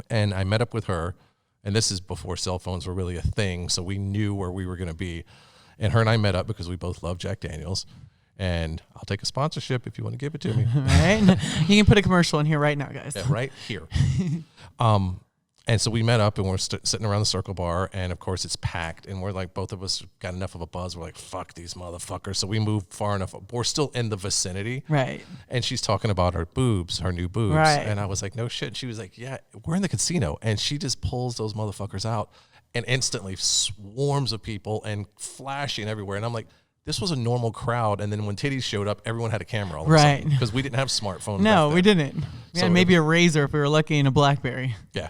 And I met up with her, and this is before cell phones were really a thing, so we knew where we were going to be. And her and I met up because we both love Jack Daniels. And I'll take a sponsorship if you want to give it to me. Right? You can put a commercial in here right now, guys. Yeah, right here. And so we met up, and we're sitting around the Circle Bar, and of course it's packed, and we're like, both of us got enough of a buzz. We're like, fuck these motherfuckers. So we moved far enough. We're still in the vicinity. Right. And she's talking about her boobs, her new boobs. Right. And I was like, no shit. And she was like, yeah, we're in the casino. And she just pulls those motherfuckers out, and instantly swarms of people and flashing everywhere. And I'm like, this was a normal crowd, and then when titties showed up, everyone had a camera all of a sudden, because we didn't have smartphones. No, we didn't. We had maybe a Razor if we were lucky, and a BlackBerry. Yeah.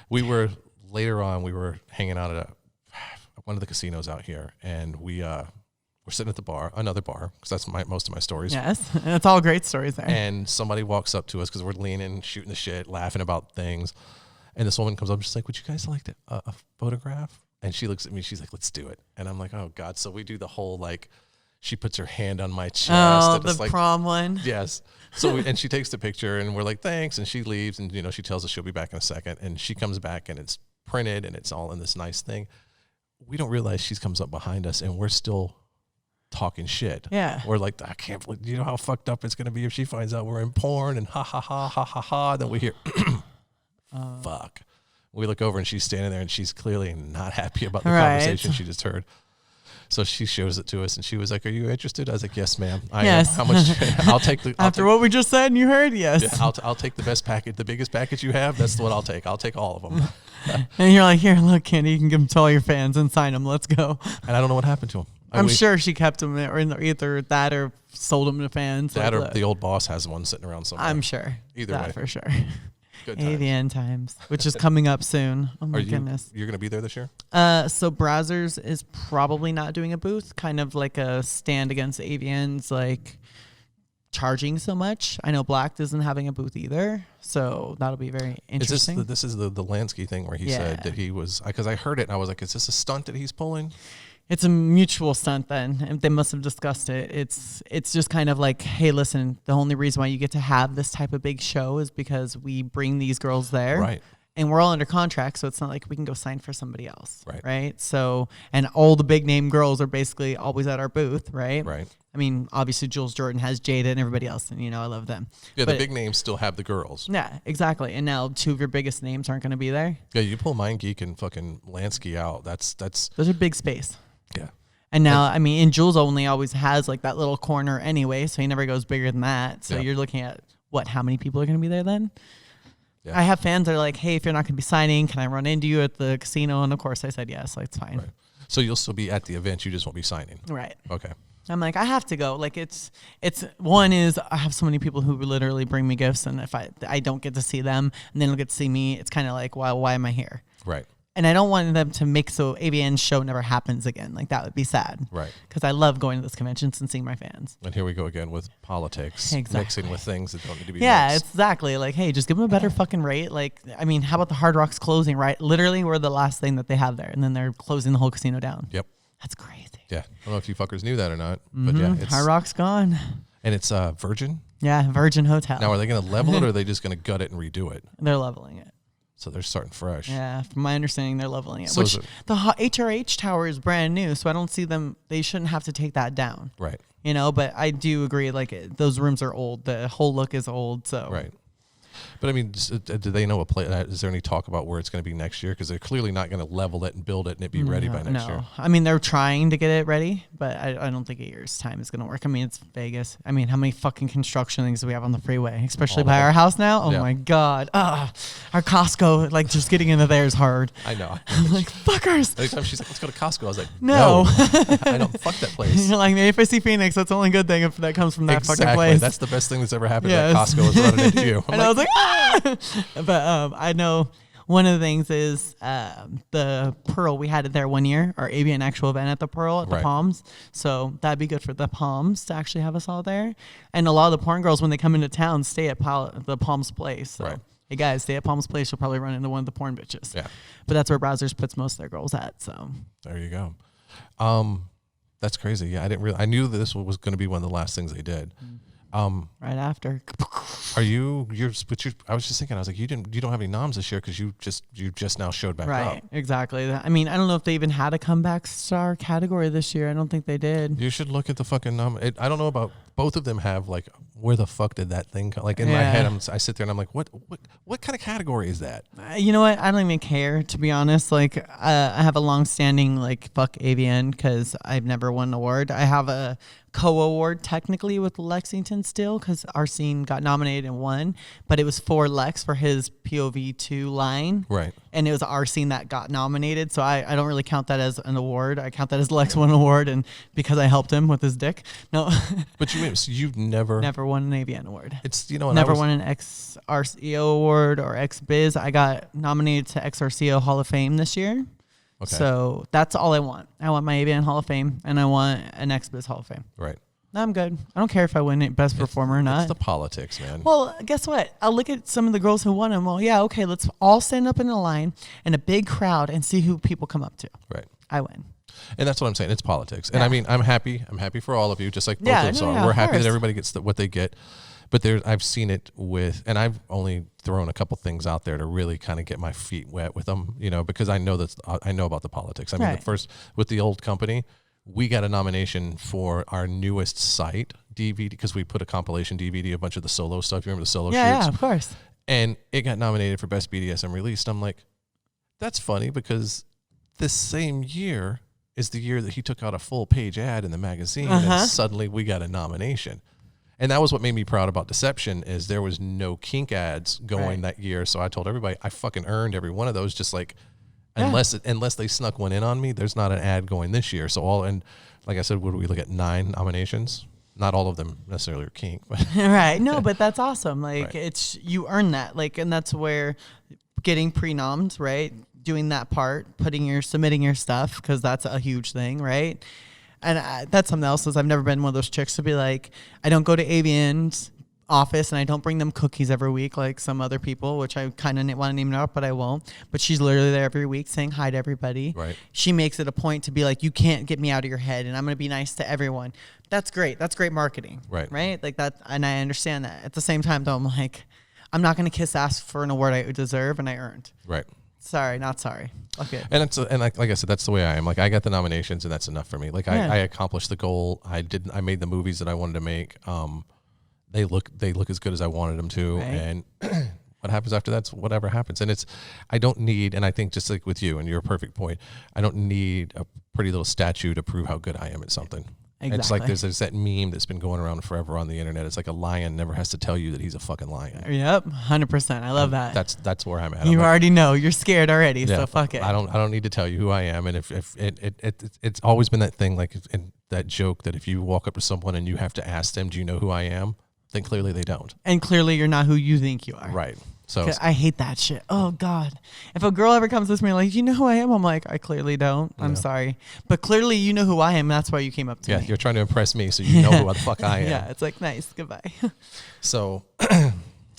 We were hanging out at one of the casinos out here, and we're sitting at the bar, another bar, because that's most of my stories. Yes, it's all great stories there. And somebody walks up to us because we're leaning, shooting the shit, laughing about things, and this woman comes up, she's like, would you guys like a photograph? And she looks at me, she's like, let's do it. And I'm like, oh God. So we do the whole, like, she puts her hand on my chest. Oh, the prom one. Yes. So and she takes the picture, and we're like, thanks. And she leaves, and she tells us she'll be back in a second. And she comes back, and it's printed, and it's all in this nice thing. We don't realize she comes up behind us, and we're still talking shit. Yeah. We're like, I can't believe, you know how fucked up it's going to be if she finds out we're in porn, and ha ha ha ha ha ha. Then we hear, fuck. We look over, and she's standing there, and she's clearly not happy about the conversation she just heard. So she shows it to us, and she was like, are you interested? I was like, yes, ma'am. I am. How much? I'll take the... After what we just said and you heard, yes. Yeah, I'll take the best package, the biggest package you have. That's what I'll take. I'll take all of them. And you're like, here, look, Candy, you can give them to all your fans and sign them. Let's go. And I don't know what happened to them. I'm sure she kept them, or either that or sold them to fans. That or the old boss has one sitting around somewhere. I'm sure. Either way. For sure. Good times. AVN times, which is coming up soon. Oh my goodness. You're going to be there this year? So Brazzers is probably not doing a booth, kind of like a stand against AVN's, like charging so much. I know Black isn't having a booth either, so that'll be very interesting. This is the Lansky thing where he said that he was, because I heard it and I was like, is this a stunt that he's pulling? It's a mutual stunt then. And they must have discussed it. It's just kind of like, hey, listen, the only reason why you get to have this type of big show is because we bring these girls there. Right. and we're all under contract, so it's not like we can go sign for somebody else. Right. So, and all the big name girls are basically always at our booth. Right. I mean, obviously Jules Jordan has Jada and everybody else, and I love them. Yeah, but the big names still have the girls. Yeah, exactly. And now 2 of your biggest names aren't going to be there. Yeah, you pull Mind Geek and fucking Lansky out. That's those are big space. Yeah. And now, I mean, and Jules only always has like that little corner anyway, so he never goes bigger than that. So you're looking at how many people are going to be there then? Yeah. I have fans that are like, hey, if you're not going to be signing, can I run into you at the casino? And of course I said yes, like it's fine. Right. So you'll still be at the event, you just won't be signing. Right. Okay. I'm like, I have to go. Like it's one is I have so many people who literally bring me gifts, and if I don't get to see them and they don't get to see me, it's kind of like, why am I here? Right. And I don't want them to make so AVN show never happens again. Like that would be sad. Right. Because I love going to those conventions and seeing my fans. And here we go again with politics. Exactly. Mixing with things that don't need to be mixed. Exactly. Like, hey, just give them a better fucking rate. Like, I mean, how about the Hard Rock's closing, right? Literally, we're the last thing that they have there. And then they're closing the whole casino down. Yep. That's crazy. Yeah. I don't know if you fuckers knew that or not. But yeah. Hard Rock's gone. And it's Virgin? Yeah, Virgin Hotel. Now, are they going to level it or are they just going to gut it and redo it? They're leveling it. So they're starting fresh. Yeah, from my understanding, they're leveling it. So which the HRH tower is brand new, so I don't see them. They shouldn't have to take that down. Right. But I do agree. Like those rooms are old. The whole look is old. So. Right. But I mean, do they know a plan? Is there any talk about where it's going to be next year? Because they're clearly not going to level it and build it and it be ready by next year. I mean, they're trying to get it ready, but I don't think a year's time is going to work. I mean, it's Vegas. I mean, how many fucking construction things do we have on the freeway, especially by our house now? Oh my God. Our Costco, like just getting into there is hard. I know. I'm like, fuckers. Every time she's like, let's go to Costco. I was like, no. I don't fuck that place. You're like, maybe if I see Phoenix, that's the only good thing if that comes from that fucking place. That's the best thing that's ever happened at Costco is running into you. And I was like, but I know one of the things is the Pearl. We had it there one year, our ABN actual event at the Pearl at the Palms. So that'd be good for the Palms to actually have us all there. And a lot of the porn girls, when they come into town, stay at the Palms Place. So, hey guys, stay at Palms Place. You'll probably run into one of the porn bitches. Yeah. But that's where Browsers puts most of their girls at. So there you go. That's crazy. Yeah, I knew that this was going to be one of the last things they did. Right after. I was just thinking, I was like, you don't have any noms this year because you just now showed back up. Right, exactly. I mean, I don't know if they even had a comeback star category this year. I don't think they did. You should look at the fucking I don't know about both of them have like, where the fuck did that thing come? Like in my head, I sit there and I'm like, what kind of category is that? You know what? I don't even care, to be honest. Like I have a long-standing like fuck AVN because I've never won an award. I have a co-award technically with Lexington still because our scene got nominated and won, but it was for Lex for his POV2 line. Right. And it was our scene that got nominated. So I don't really count that as an award. I count that as Lex won an award and because I helped him with his dick. No. But you've never won an AVN award. It's, never won an XRCO award or XBiz. I got nominated to XRCO Hall of Fame this year. Okay. So that's all I want. I want my AVN Hall of Fame and I want an XBiz Hall of Fame. Right. I'm good. I don't care if I win it Best Performer or not. It's the politics, man. Well, guess what? I'll look at some of the girls who won them. Well, yeah, okay, let's all stand up in a line in a big crowd and see who people come up to. Right. I win. And that's what I'm saying. It's politics. And I mean, I'm happy. I'm happy for all of you, just like both of us are. We're happy that everybody gets what they get. But I've seen it and I've only thrown a couple things out there to really kind of get my feet wet with them, because I know about the politics. I mean, with the old company, we got a nomination for our newest site DVD because we put a compilation DVD, a bunch of the solo stuff. You remember the solo shoots? Yeah, of course. And it got nominated for Best BDSM Released. I'm like, that's funny because this same year is the year that he took out a full page ad in the magazine and suddenly we got a nomination. And that was what made me proud about Deception is there was no kink ads going that year. So I told everybody I fucking earned every one of those, just like unless they snuck one in on me, there's not an ad going this year. So like I said, would we look at 9 nominations? Not all of them necessarily are kink. But right. No, but that's awesome. Like it's, you earn that. Like, and that's where getting pre-nommed, right? Doing that part, submitting your stuff, because that's a huge thing, right? And that's something else is I've never been one of those chicks to be like, I don't go to AVN's office and I don't bring them cookies every week like some other people, which I kind of want to name it up, but I won't. But she's literally there every week saying hi to everybody. Right. She makes it a point to be like, you can't get me out of your head and I'm going to be nice to everyone. That's great. That's great marketing. Right. Right. Like that. And I understand that. At the same time though, I'm like, I'm not going to kiss ass for an award I deserve and I earned. Right. Sorry, not sorry. Okay. And like I said, that's the way I am. Like I got the nominations and that's enough for me. Like I accomplished the goal. I made the movies that I wanted to make. They look as good as I wanted them to. Right. And what happens after that's whatever happens. And I don't need, and I think just like with you and your perfect point, I don't need a pretty little statue to prove how good I am at something. Exactly. It's like there's that meme that's been going around forever on the internet. It's like a lion never has to tell you that he's a fucking lion. Yep, 100%. I love that. That's where I'm at. You already know. You're scared already, yeah, so fuck it. I don't need to tell you who I am. And if it's always been that thing, like in that joke that if you walk up to someone and you have to ask them, do you know who I am? Then clearly they don't. And clearly you're not who you think you are. Right. So I hate that shit. Oh God. If a girl ever comes to me like, you know who I am? I'm like, I clearly don't. I'm sorry. But clearly you know who I am. That's why you came up to me. Yeah, you're trying to impress me so you know who the fuck I am. Yeah, it's like, nice. Goodbye. So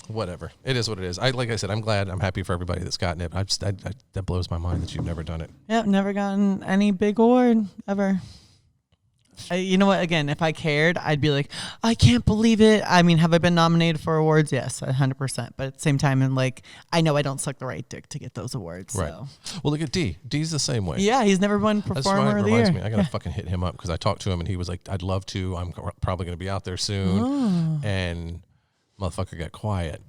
whatever. It is what it is. Like I said, I'm glad. I'm happy for everybody that's gotten it. That blows my mind that you've never done it. Yep, never gotten any big award ever. You know what? Again, if I cared, I'd be like, I can't believe it. I mean, have I been nominated for awards? Yes, 100%. But at the same time, I know I don't suck the right dick to get those awards. Right. So. Well, look at D. D's the same way. Yeah, he's never won Performer of the Year. Reminds me, I gotta fucking hit him up because I talked to him and he was like, I'd love to. I'm probably gonna be out there soon. Oh. And motherfucker got quiet.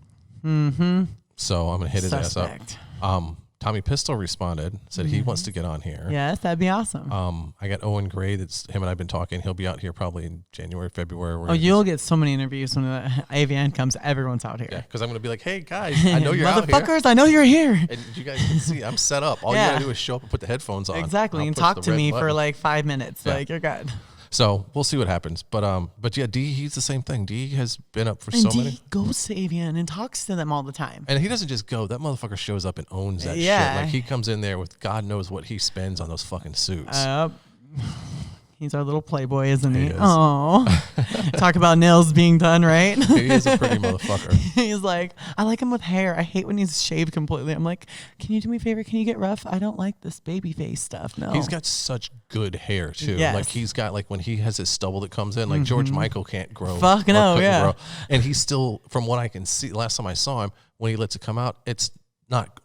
Mm-hmm. So I'm gonna hit his ass up. Tommy Pistol responded, said he wants to get on here. Yes, that'd be awesome. I got Owen Gray. That's him and I've been talking. He'll be out here probably in January, February. You'll get so many interviews when the AVN comes. Everyone's out here. Yeah, because I'm going to be like, hey, guys, I know you're out here. Motherfuckers, I know you're here. And you guys can see I'm set up. All you got to do is show up and put the headphones on. Exactly, and talk to me for like 5 minutes. Yeah. Like, you're good. So we'll see what happens. But yeah, D, he's the same thing. D has been up for so many. D goes to AVN and talks to them all the time. And he doesn't just go. That motherfucker shows up and owns that shit. Like he comes in there with God knows what he spends on those fucking suits. He's our little playboy, isn't he? Oh, talk about nails being done, right? He is a pretty motherfucker. He's like, I like him with hair. I hate when he's shaved completely. I'm like, can you do me a favor? Can you get rough? I don't like this baby face stuff. No. He's got such good hair too. Yes. Like he's got when he has his stubble that comes in, like George Michael can't grow. Fuck no, yeah. Grow. And he's still, from what I can see, last time I saw him, when he lets it come out, it's not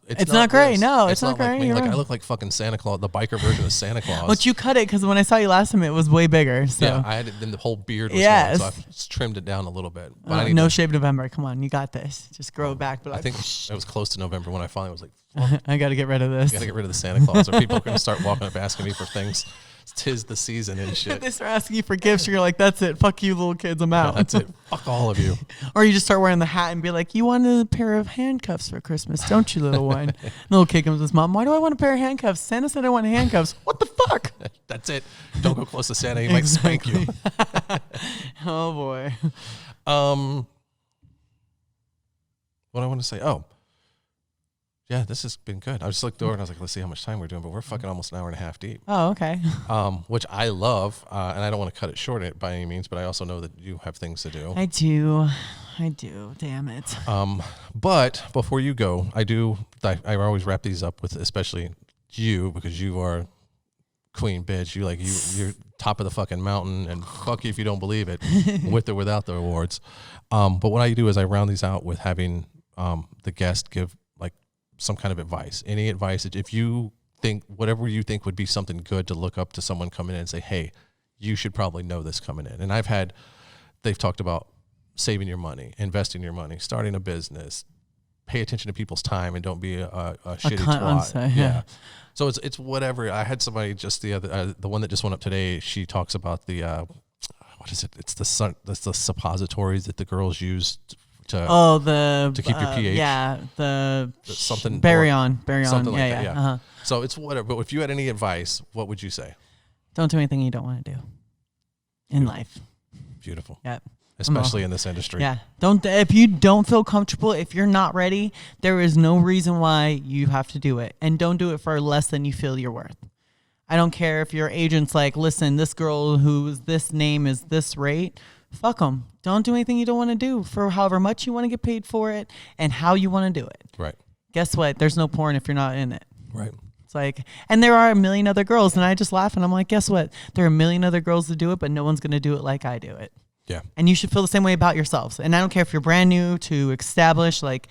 great. No, it's not great. Like I look like fucking Santa Claus, the biker version of Santa Claus. But you cut it because when I saw you last time, it was way bigger. So. Yeah, I had it. Then the whole beard was gone, so I just trimmed it down a little bit. But no shave November. Come on, you got this. Just grow it back. But I think it was close to November when I finally was like, I got to get rid of this. I got to get rid of the Santa Claus, or people are going to start walking up asking me for things. 'Tis the season and shit. They start asking you for gifts. You're like, that's it. Fuck you, little kids. I'm out. That's it. Fuck all of you. Or you just start wearing the hat and be like, you wanted a pair of handcuffs for Christmas, don't you, little one? Little kid comes with his mom. Why do I want a pair of handcuffs? Santa said I want handcuffs. What the fuck? That's it. Don't go close to Santa. He might spank you. Oh, boy. What I want to say? Oh. Yeah, this has been good. I just looked over and I was like, let's see how much time we're doing, but we're fucking almost an hour and a half deep. Oh, okay. Which I love, and I don't want to cut it short by any means, but I also know that you have things to do. I do. Damn it. But before you go, I always wrap these up with, especially you, because you are queen bitch. You're top of the fucking mountain, and fuck you if you don't believe it, with or without the awards. But what I do is I round these out with having the guest give some kind of advice. Any advice that if you think, whatever you think would be something good to look up to someone coming in and say, hey, you should probably know this coming in. And they've talked about saving your money, investing your money, starting a business, pay attention to people's time and don't be a shitty twat. Yeah. So it's whatever. I had somebody just the one that just went up today. She talks about the, what is it? It's the suppositories that the girls use to keep your pH. Yeah, something Barion, something like that. Yeah. Uh-huh. So it's whatever. But if you had any advice, what would you say? Don't do anything you don't want to do in life. Beautiful. Yeah. Especially in this industry. Yeah. If you don't feel comfortable, if you're not ready, there is no reason why you have to do it, and don't do it for less than you feel you're worth. I don't care if your agent's like, listen, this girl who's this name is this rate. Fuck them. Don't do anything you don't want to do for however much you want to get paid for it and how you want to do it. Right. Guess what? There's no porn if you're not in it. Right. It's like, and there are a million other girls, and I just laugh and I'm like, guess what? There are a million other girls to do it, but no one's going to do it like I do it. Yeah. And you should feel the same way about yourselves. And I don't care if you're brand new to establish, like,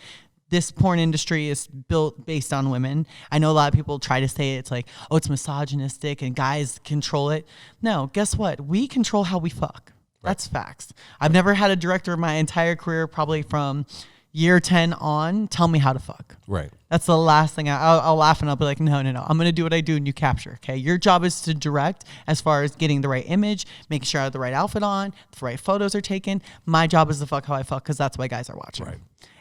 this porn industry is built based on women. I know a lot of people try to say it's like, oh, it's misogynistic and guys control it. No, guess what? We control how we fuck. That's facts. I've never had a director my entire career, probably from year 10 on, tell me how to fuck. Right. That's the last thing. I'll laugh and I'll be like, no. I'm going to do what I do and you capture. Okay. Your job is to direct as far as getting the right image, making sure I have the right outfit on, the right photos are taken. My job is to fuck how I fuck because that's why guys are watching. Right.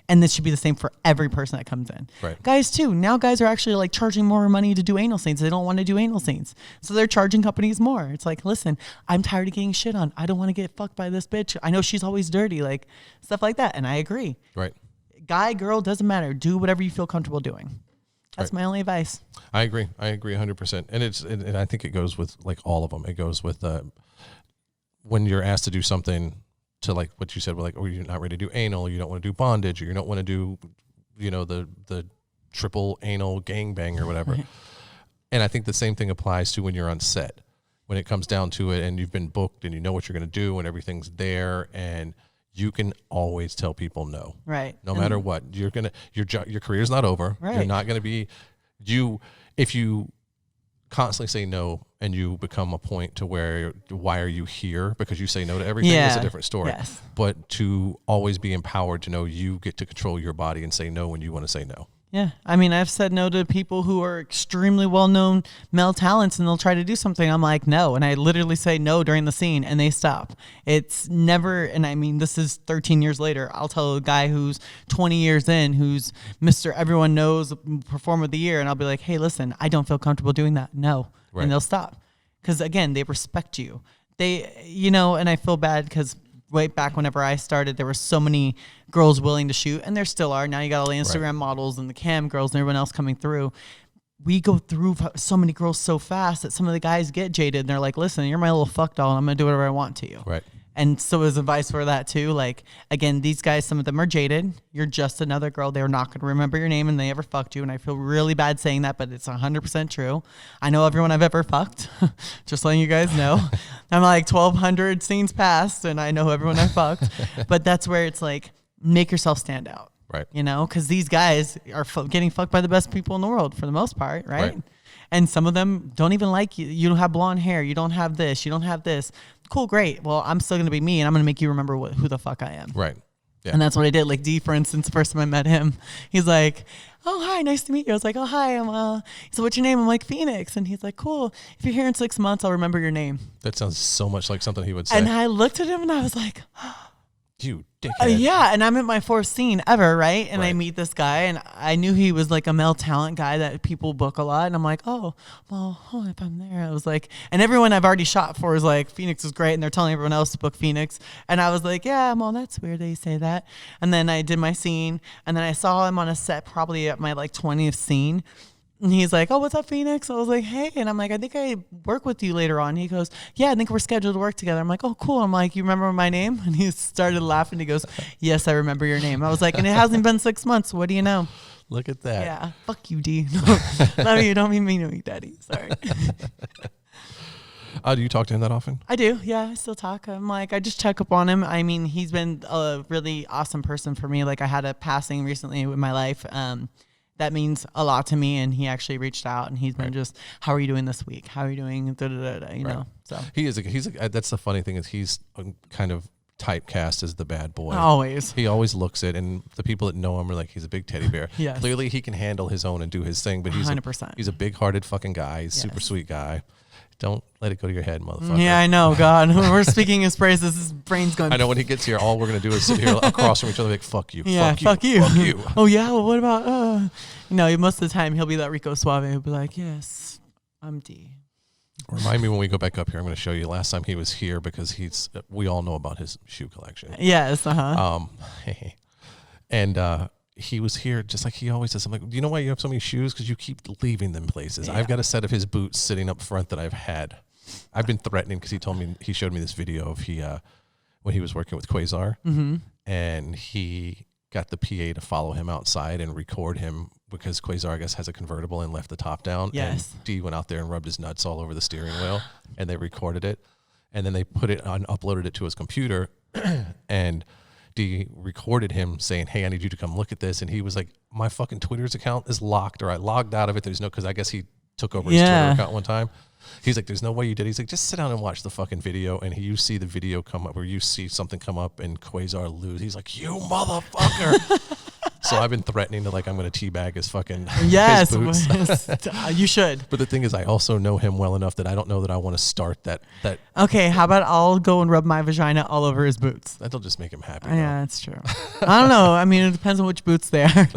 And this should be the same for every person that comes in. Right. Guys too. Now guys are actually like charging more money to do anal scenes. They don't want to do anal scenes. So they're charging companies more. It's like, listen, I'm tired of getting shit on. I don't want to get fucked by this bitch. I know she's always dirty, like stuff like that. And I agree. Right. Guy, girl, doesn't matter. Do whatever you feel comfortable doing. That's my only advice. I agree 100%. And I think it goes with like all of them. It goes with when you're asked to do something, to like what you said, like, or you're not ready to do anal, you don't want to do bondage, or you don't want to do, the triple anal gangbang or whatever. And I think the same thing applies to when you're on set, when it comes down to it and you've been booked and you know what you're going to do and everything's there, and you can always tell people no. Right. No matter what, your career's not over. Right. You're not going to be if you constantly say no and you become a point to where why are you here because you say no to everything, is a different story. Yes. But to always be empowered to know you get to control your body and say no when you want to say no. Yeah. I mean, I've said no to people who are extremely well-known male talents and they'll try to do something. I'm like, no. And I literally say no during the scene and they stop. It's never, and I mean, this is 13 years later. I'll tell a guy who's 20 years in, who's Mr. Everyone Knows Performer of the Year. And I'll be like, hey, listen, I don't feel comfortable doing that. No. Right. And they'll stop. Because again, they respect you. They, and I feel bad because way back whenever I started, there were so many girls willing to shoot, and there still are. Now you got all the Instagram models and the cam girls and everyone else coming through. We go through so many girls so fast that some of the guys get jaded and they're like, listen, you're my little fuck doll and I'm going to do whatever I want to you. Right. And so is advice for that too. Like, again, these guys, some of them are jaded. You're just another girl. They're not going to remember your name and they ever fucked you. And I feel really bad saying that, but it's 100% true. I know everyone I've ever fucked, just letting you guys know. I'm like 1,200 scenes past and I know everyone I fucked. But that's where it's like, make yourself stand out. Right. Because these guys are getting fucked by the best people in the world for the most part, right? And some of them don't even like you. You don't have blonde hair. You don't have this. You don't have this. Cool, great. Well, I'm still going to be me, and I'm going to make you remember who the fuck I am. Right. Yeah. And that's what I did. Like D, for instance, the first time I met him, he's like, oh, hi, nice to meet you. I was like, oh, hi. So what's your name? I'm like, Phoenix. And he's like, cool. If you're here in 6 months, I'll remember your name. That sounds so much like something he would say. And I looked at him, and I was like, you dickhead. Yeah, and I'm at my 4th scene ever, right? And I meet this guy, and I knew he was like a male talent guy that people book a lot. And I'm like, oh, well, if I'm there. I was like, and everyone I've already shot for is like, Phoenix is great, and they're telling everyone else to book Phoenix. And I was like, yeah, well, that's weird that you say that. And then I did my scene, and then I saw him on a set probably at my like 20th scene. And he's like, oh, what's up, Phoenix? I was like, hey. And I'm like, I think I work with you later on. He goes, yeah, I think we're scheduled to work together. I'm like, oh, cool. I'm like, you remember my name? And he started laughing. He goes, yes, I remember your name. I was like, and it hasn't been 6 months. What do you know? Look at that. Yeah. Fuck you, D. Love you. Don't mean me to me, Daddy. Sorry. Do you talk to him that often? I do. Yeah, I still talk. I'm like, I just check up on him. I mean, he's been a really awesome person for me. Like I had a passing recently in my life. That means a lot to me, and he actually reached out, and he's been just, how are you doing this week? How are you doing? You know, so he's that's the funny thing is he's kind of typecast as the bad boy. Always. He always looks it, and the people that know him are like, he's a big teddy bear. Yes. Clearly he can handle his own and do his thing, but he's 100%. He's a big-hearted fucking guy. He's a super sweet guy. Don't let it go to your head, motherfucker. Yeah, I know, God. When we're speaking his praises, his brain's going. I know when he gets here, all we're going to do is sit here across from each other like, fuck you, yeah, fuck you. Fuck you. Oh, yeah, well, what about, most of the time he'll be that Rico Suave. He'll be like, yes, I'm D. Remind me when we go back up here, I'm going to show you last time he was here because we all know about his shoe collection. Yes, And he was here just like he always does. I'm like, do you know why you have so many shoes? Because you keep leaving them places. Yeah. I've got a set of his boots sitting up front that I've had. I've been threatening because he showed me this video of when he was working with Quasar, and he got the PA to follow him outside and record him because Quasar, I guess, has a convertible and left the top down. Yes. And D went out there and rubbed his nuts all over the steering wheel, and they recorded it, and then they put it on, uploaded it to his computer. And Dee recorded him saying, hey, I need you to come look at this. And he was like, my fucking Twitter's account is locked, or I logged out of it. There's no, because I guess he took over his Twitter account one time. He's like, there's no way you did. He's like, just sit down and watch the fucking video. And you see the video come up, or you see something come up and Quasar lose. He's like, you motherfucker. So I've been threatening to, like, I'm going to teabag his fucking his boots. You should. But the thing is, I also know him well enough that I don't know that I want to start that. Okay, how about I'll go and rub my vagina all over his boots? That'll just make him happy. Yeah, that's true. I don't know. I mean, it depends on which boots they are.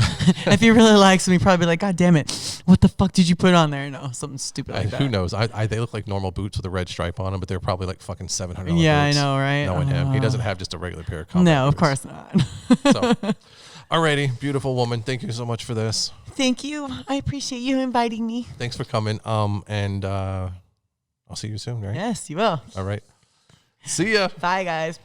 If he really likes them, he'd probably be like, God damn it, what the fuck did you put on there? No, something stupid like that. Who knows? They look like normal boots with a red stripe on them, but they're probably like fucking $700 Yeah, boots. I know, right? Knowing him. He doesn't have just a regular pair of combat No, of boots. course not. So, alrighty, beautiful woman. Thank you so much for this. Thank you. I appreciate you inviting me. Thanks for coming. And I'll see you soon, right? Yes, you will. All right. See ya. Bye, guys.